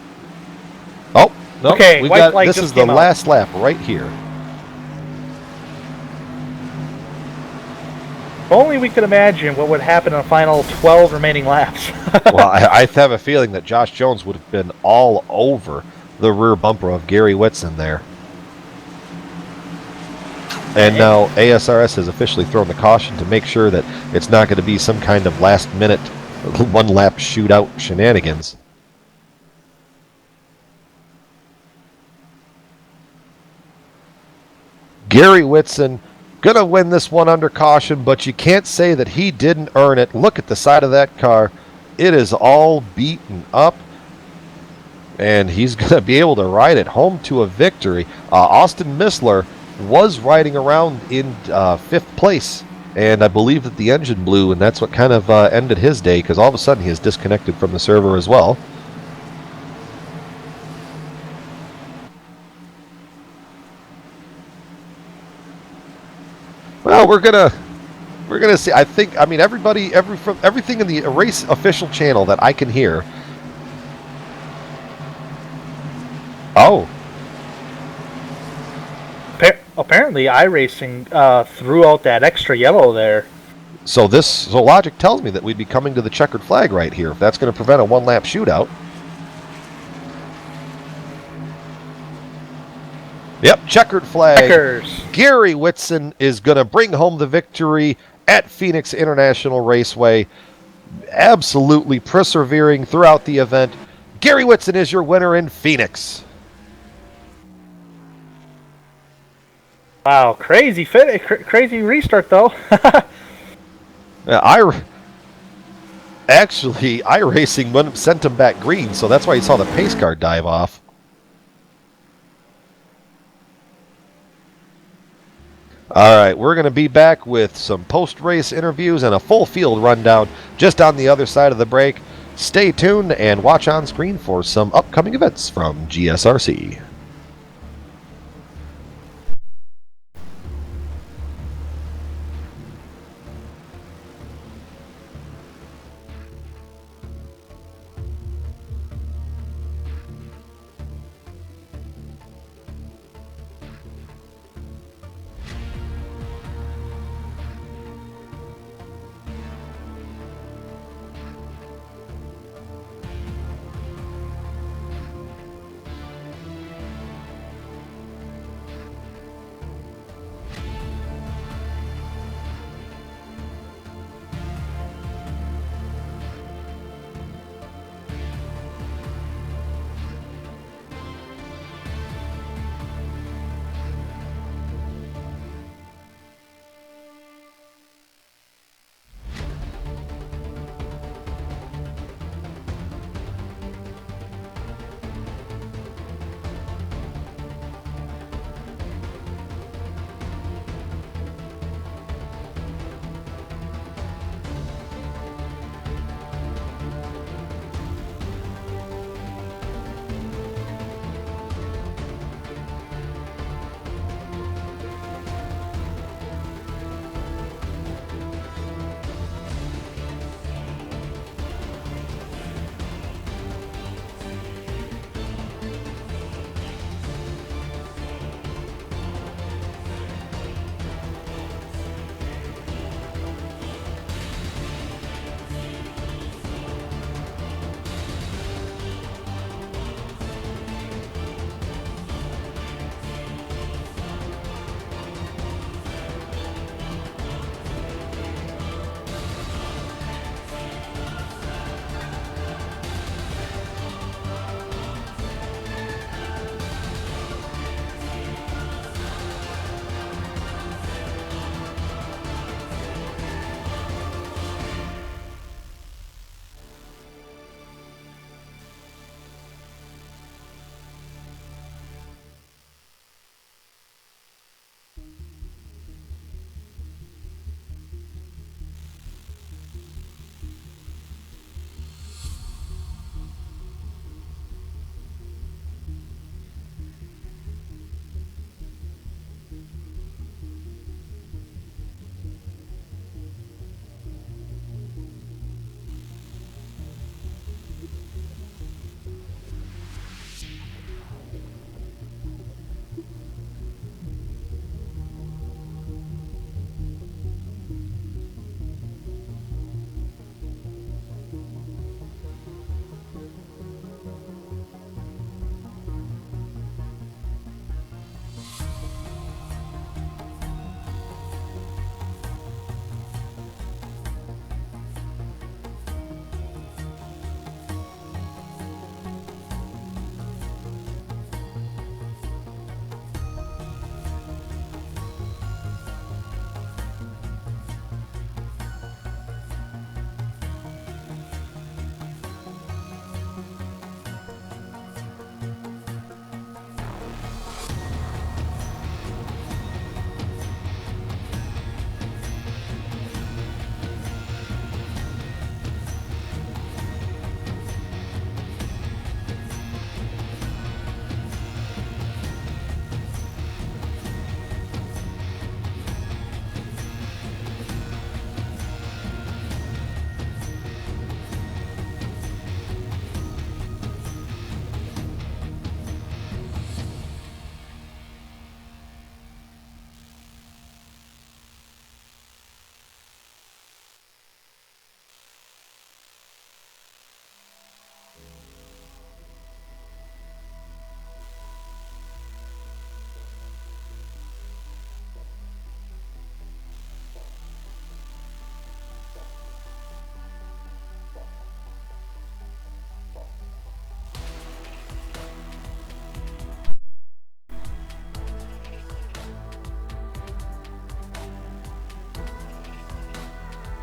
Oh, no. Okay, this is the last lap right here. If only we could imagine what would happen in the final 12 remaining laps. Well, I have a feeling that Josh Jones would have been all over the rear bumper of Gary Whitson there. And now ASRS has officially thrown the caution to make sure that it's not going to be some kind of last-minute one-lap shootout shenanigans. Gary Whitson gonna win this one under caution, but you can't say that he didn't earn it. Look at the side of that car. It is all beaten up, and he's gonna be able to ride it home to a victory. Austin Missler was riding around in 5th place, and I believe that the engine blew, and that's what kind of ended his day, because all of a sudden he is disconnected from the server as well. Well, we're gonna see. I mean, everything in the race official channel that I can hear. Oh. Apparently, iRacing threw out that extra yellow there. So logic tells me that we'd be coming to the checkered flag right here. If that's going to prevent a one-lap shootout. Yep, checkered flag. Checkers. Gary Whitson is going to bring home the victory at Phoenix International Raceway. Absolutely persevering throughout the event. Gary Whitson is your winner in Phoenix. Wow, crazy restart though. iRacing sent him back green, so that's why you saw the pace car dive off. All right, we're going to be back with some post-race interviews and a full field rundown just on the other side of the break. Stay tuned and watch on screen for some upcoming events from GSRC.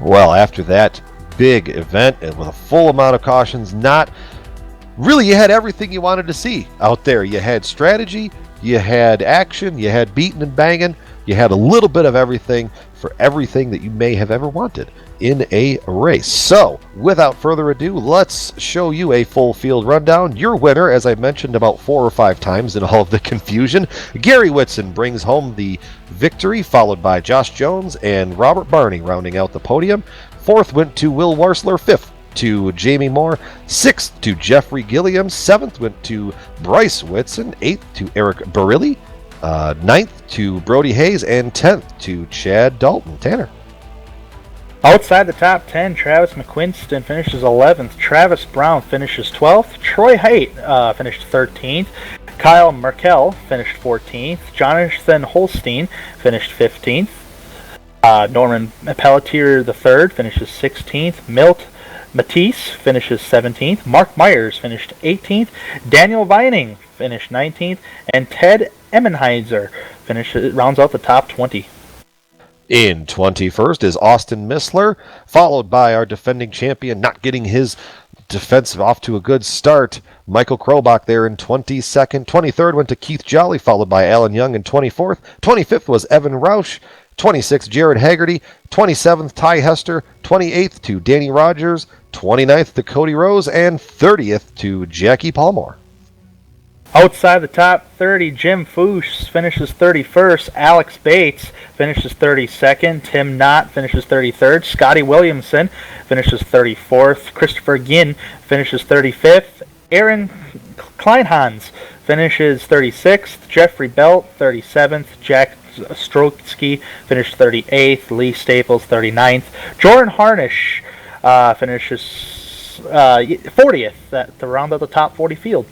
Well, after that big event and with a full amount of cautions, not really, you had everything you wanted to see out there. You had strategy, you had action, you had beating and banging, you had a little bit of everything for everything that you may have ever wanted in a race. So, without further ado, let's show you a full field rundown. Your winner, as I mentioned about 4 or 5 times in all of the confusion, Gary Whitson brings home the victory, followed by Josh Jones and Robert Barney rounding out the podium. 4th went to Will Warsler, 5th to Jamie Moore, 6th to Jeffrey Gilliam, 7th went to Bryce Whitson, 8th to Eric Barilli, 9th to Brody Hayes, and 10th to Chad Dalton. Tanner. Outside the top 10, Travis McQuinston finishes 11th, Travis Brown finishes 12th, Troy Haight finished 13th, Kyle Merkel finished 14th, Jonathan Holstein finished 15th, Norman Pelletier III finishes 16th, Milt Matisse finishes 17th, Mark Myers finished 18th, Daniel Vining finished 19th, and Ted Emmenheiser rounds out the top 20. In 21st is Austin Missler, followed by our defending champion, not getting his defensive off to a good start, Michael Krobach there in 22nd. 23rd went to Keith Jolly, followed by Alan Young in 24th. 25th was Evan Roush. 26th, Jared Haggerty. 27th, Ty Hester. 28th to Danny Rogers. 29th to Cody Rose. And 30th to Jackie Palmore. Outside the top 30, Jim Fuchs finishes 31st. Alex Bates finishes 32nd. Tim Knott finishes 33rd. Scotty Williamson finishes 34th. Christopher Ginn finishes 35th. Aaron Kleinhans finishes 36th. Jeffrey Belt 37th. Jack Strotsky finished 38th. Lee Staples 39th. Jordan Harnish finishes 40th to round out the top 40 field.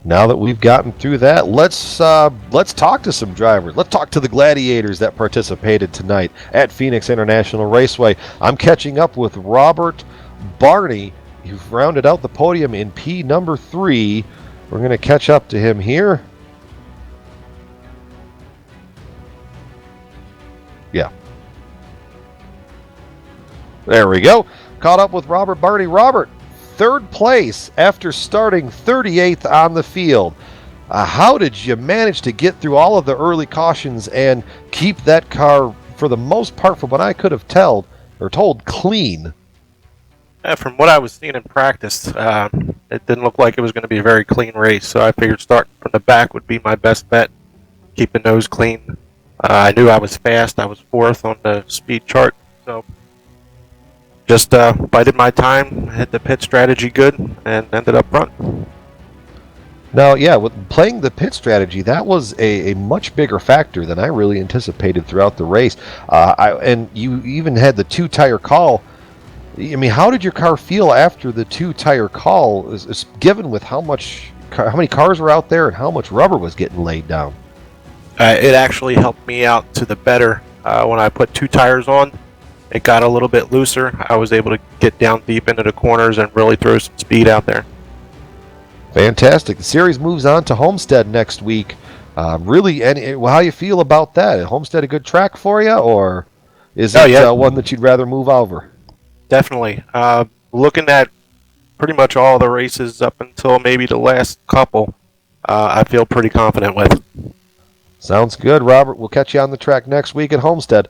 Now that we've gotten through that, let's talk to some drivers. Let's talk to the gladiators that participated tonight at Phoenix International Raceway. I'm catching up with Robert Barney, who rounded out the podium in P number 3. We're going to catch up to him here. Yeah. There we go. Caught up with Robert Barney. Robert, 3rd place after starting 38th on the field. How did you manage to get through all of the early cautions and keep that car, for the most part, from what I could have told, clean? From what I was seeing in practice, it didn't look like it was going to be a very clean race, so I figured starting from the back would be my best bet, keeping those clean. I knew I was fast. I was 4th on the speed chart, so just bided my time, hit the pit strategy good, and ended up front. Now, yeah, with playing the pit strategy, that was a much bigger factor than I really anticipated throughout the race. And you even had the 2-tire call. I mean, how did your car feel after the 2-tire call, is given with how many cars were out there and how much rubber was getting laid down? It actually helped me out to the better. When I put 2 tires on, it got a little bit looser. I was able to get down deep into the corners and really throw some speed out there. Fantastic. The series moves on to Homestead next week. Really, how you feel about that? Is Homestead a good track for you, or is it one that you'd rather move over? Definitely. Looking at pretty much all the races up until maybe the last couple, I feel pretty confident with. Sounds good, Robert. We'll catch you on the track next week at Homestead.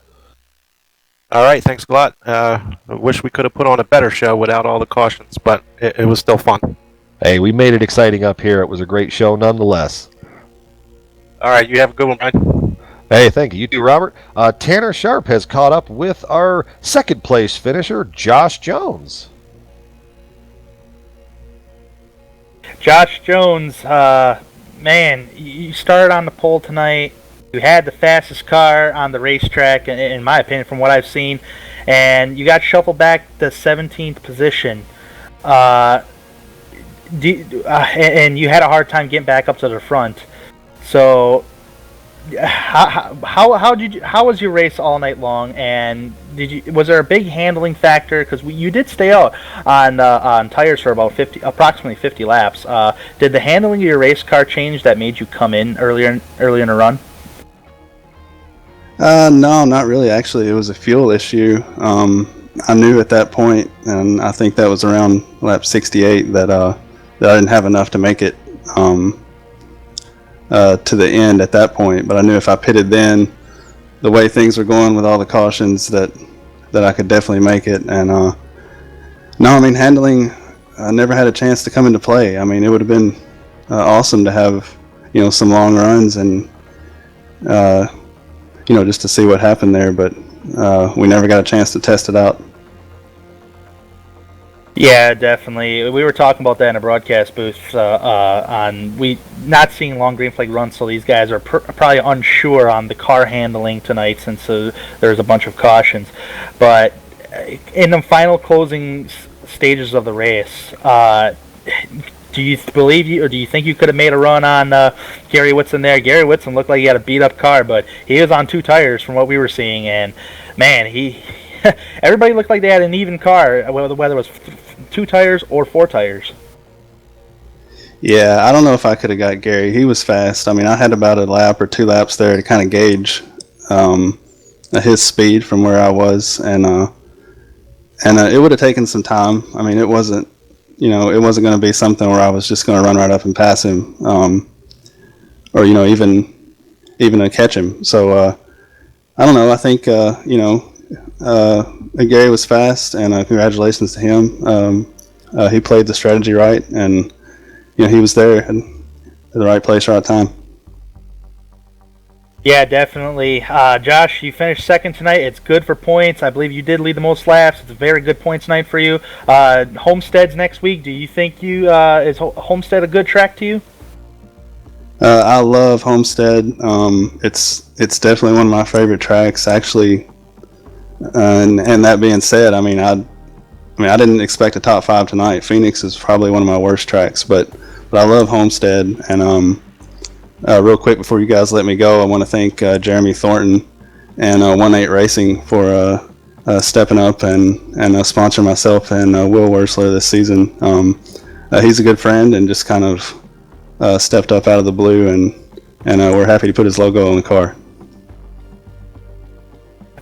All right, thanks a lot. I wish we could have put on a better show without all the cautions, but it was still fun. Hey, we made it exciting up here. It was a great show nonetheless. All right, you have a good one, man. Hey, thank you. You too, Robert. Tanner Sharp has caught up with our 2nd place finisher, Josh Jones. Josh Jones, man, you started on the pole tonight. You had the fastest car on the racetrack, in my opinion, from what I've seen, and you got shuffled back to 17th position. And you had a hard time getting back up to the front. So, how was your race all night long? And was there a big handling factor? Because you did stay out on tires for about approximately 50 laps. Did the handling of your race car change that made you come in earlier in the run? No, not really. Actually, it was a fuel issue. I knew at that point, and I think that was around lap 68, that I didn't have enough to make it to the end at that point. But I knew if I pitted then, the way things were going with all the cautions, that I could definitely make it. And no, I mean, handling never had a chance to come into play. I mean, it would have been awesome to have some long runs and just to see what happened there, but we never got a chance to test it out. Yeah, definitely. We were talking about that in a broadcast booth on we not seeing long green flag runs, so these guys are probably unsure on the car handling tonight since there's a bunch of cautions. But in the final closing stages of the race, do you think you could have made a run on Gary Whitson there? Gary Whitson looked like he had a beat up car, but he was on 2 tires from what we were seeing, and man, everybody looked like they had an even car, whether it was 2 tires or 4 tires. Yeah, I don't know if I could have got Gary. He was fast. I mean, I had about a lap or 2 laps there to kind of gauge his speed from where I was, and it would have taken some time. I mean, it wasn't going to be something where I was just going to run right up and pass him, or even to catch him. So I don't know. I think Gary was fast, and congratulations to him. He played the strategy right, and he was there at the right place, right time. Yeah, definitely. Josh, you finished second tonight. It's good for points. I believe you did lead the most laps. It's a very good points night for you. Homestead's next week. Do you think is Homestead a good track to you? I love Homestead. It's definitely one of my favorite tracks, actually. And that being said, I mean, I didn't expect a top 5 tonight. Phoenix is probably one of my worst tracks, but I love Homestead. And real quick before you guys let me go, I want to thank Jeremy Thornton and 1-8 Racing for stepping up and sponsoring myself and Will Wursler this season. He's a good friend and just kind of stepped up out of the blue, and we're happy to put his logo on the car.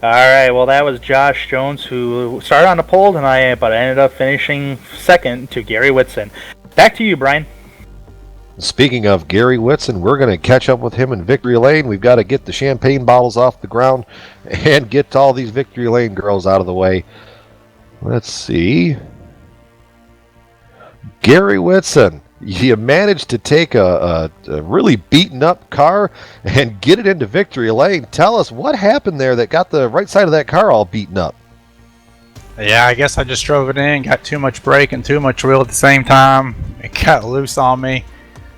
All right, well, that was Josh Jones, who started on the pole tonight, but ended up finishing second to Gary Whitson. Back to you, Brian. Speaking of Gary Whitson, we're going to catch up with him in Victory Lane. We've got to get the champagne bottles off the ground and get all these Victory Lane girls out of the way. Let's see. Gary Whitson, you managed to take a really beaten up car and get it into Victory Lane. Tell us what happened there that got the right side of that car all beaten up. Yeah, I guess I just drove it in, got too much brake and too much wheel at the same time. It got loose on me.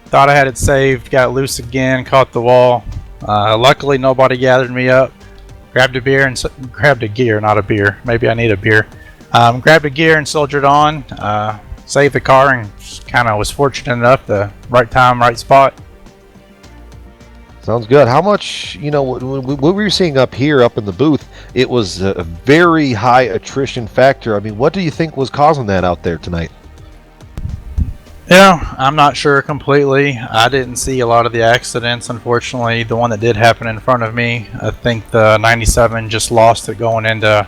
Thought I had it saved, got loose again, caught the wall. Luckily, nobody gathered me up. Grabbed a beer and grabbed a gear, not a beer. Maybe I need a beer. Grabbed a gear and soldiered on. Saved the car and kind of was fortunate enough, the right time, right spot. Sounds good. How much, what we were seeing up here, up in the booth, it was a very high attrition factor. I mean, what do you think was causing that out there tonight? I'm not sure completely. I didn't see a lot of the accidents, unfortunately. The one that did happen in front of me, I think the 97 just lost it going into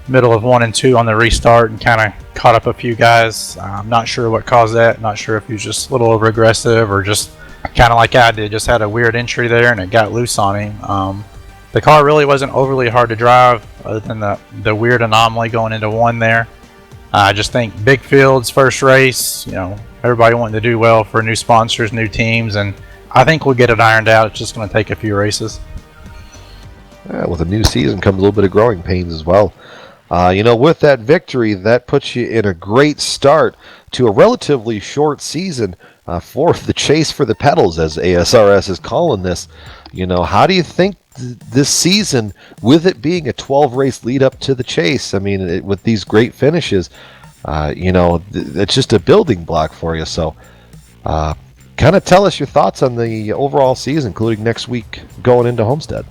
middle of 1 and 2 on the restart and kind of caught up a few guys. I'm not sure what caused that. Not sure if he was just a little over aggressive or just kind of like I did, just had a weird entry there and it got loose on him. The car really wasn't overly hard to drive other than the weird anomaly going into 1 there. I just think big fields, first race, everybody wanting to do well for new sponsors, new teams, and I think we'll get it ironed out. It's just going to take a few races. With a new season comes a little bit of growing pains as well. With that victory, that puts you in a great start to a relatively short season for the chase for the pedals, as ASRS is calling this. How do you think this season, with it being a 12-race lead up to the chase, I mean, with these great finishes, it's just a building block for you. So kind of tell us your thoughts on the overall season, including next week going into Homestead.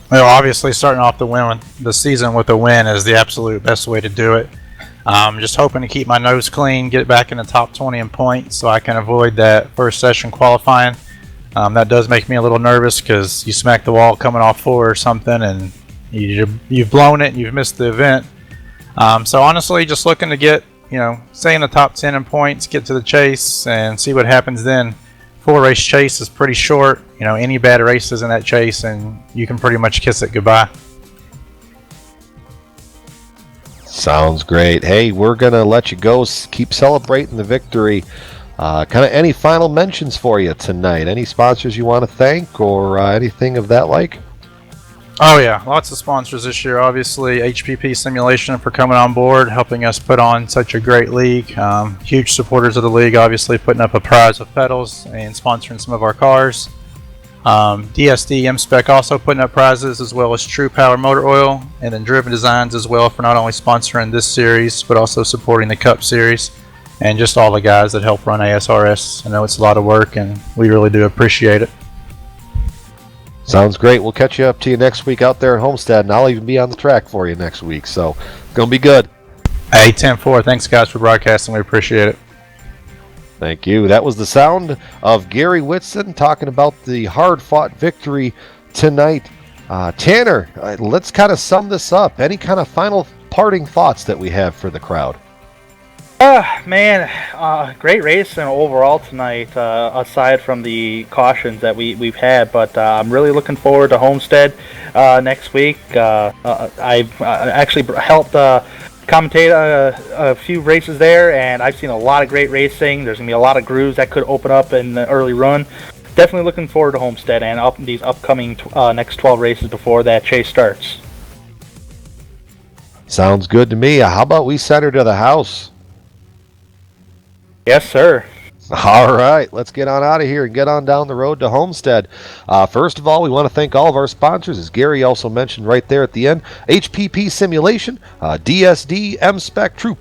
Well, obviously starting off the season with a win is the absolute best way to do it. Just hoping to keep my nose clean, get back in the top 20 in points so I can avoid that first session qualifying. That does make me a little nervous because you smack the wall coming off 4 or something, and you've blown it and you've missed the event. So honestly, just looking to get, stay in the top 10 in points, get to the chase, and see what happens then. 4-race chase is pretty short. Any bad races in that chase, and you can pretty much kiss it goodbye. Sounds great. Hey, we're going to let you go. Keep celebrating the victory. Kind of any final mentions for you tonight? Any sponsors you want to thank or anything of that like? Oh yeah, lots of sponsors this year. Obviously, HPP Simulation for coming on board, helping us put on such a great league. Huge supporters of the league, obviously putting up a prize of pedals and sponsoring some of our cars. DSD M-Spec also putting up prizes, as well as True Power Motor Oil, and then Driven Designs as well for not only sponsoring this series, but also supporting the Cup Series, and just all the guys that help run ASRS. I know it's a lot of work, and we really do appreciate it. Sounds great. We'll catch you up to you next week out there at Homestead, and I'll even be on the track for you next week, so it's going to be good. Hey, 10-4, thanks guys for broadcasting. We appreciate it. Thank you. That was the sound of Gary Whitson talking about the hard-fought victory tonight. Tanner, let's kind of sum this up. Any kind of final parting thoughts that we have for the crowd? Great race and overall tonight, aside from the cautions that we've had, but I'm really looking forward to Homestead next week. I've actually helped commentate a few races there, and I've seen a lot of great racing. There's going to be a lot of grooves that could open up in the early run. Definitely looking forward to Homestead and these upcoming next 12 races before that chase starts. Sounds good to me. How about we send her to the house? Yes, sir. All right, let's get on out of here and get on down the road to Homestead. First of all, we want to thank all of our sponsors, as Gary also mentioned right there at the end. HPP Simulation, DSD, M-Spec, True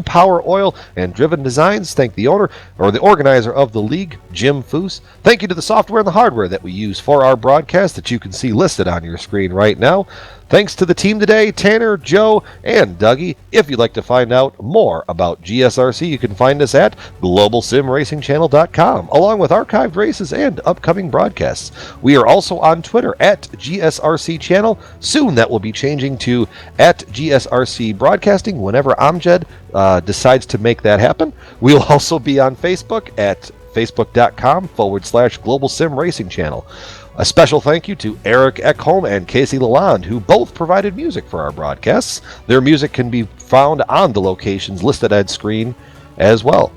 Power Oil, and Driven Designs. Thank the owner, or the organizer of the league, Jim Foose. Thank you to the software and the hardware that we use for our broadcast that you can see listed on your screen right now. Thanks to the team today, Tanner, Joe, and Dougie. If you'd like to find out more about GSRC, you can find us at GlobalSimRacingChannel.com, along with archived races and upcoming broadcasts. We are also on Twitter at GSRC Channel. Soon that will be changing to at GSRC Broadcasting whenever Amjad decides to make that happen. We'll also be on Facebook at facebook.com/Global Sim Racing Channel. A special thank you to Eric Ekholm and Casey Lalonde, who both provided music for our broadcasts. Their music can be found on the locations listed on screen as well.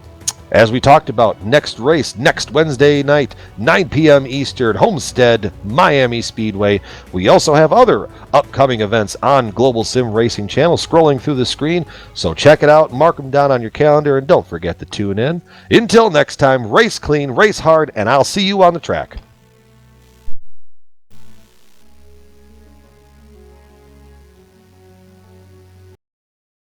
As we talked about, next race, next Wednesday night, 9 p.m. Eastern, Homestead, Miami Speedway. We also have other upcoming events on Global Sim Racing Channel scrolling through the screen, so check it out, mark them down on your calendar, and don't forget to tune in. Until next time, race clean, race hard, and I'll see you on the track.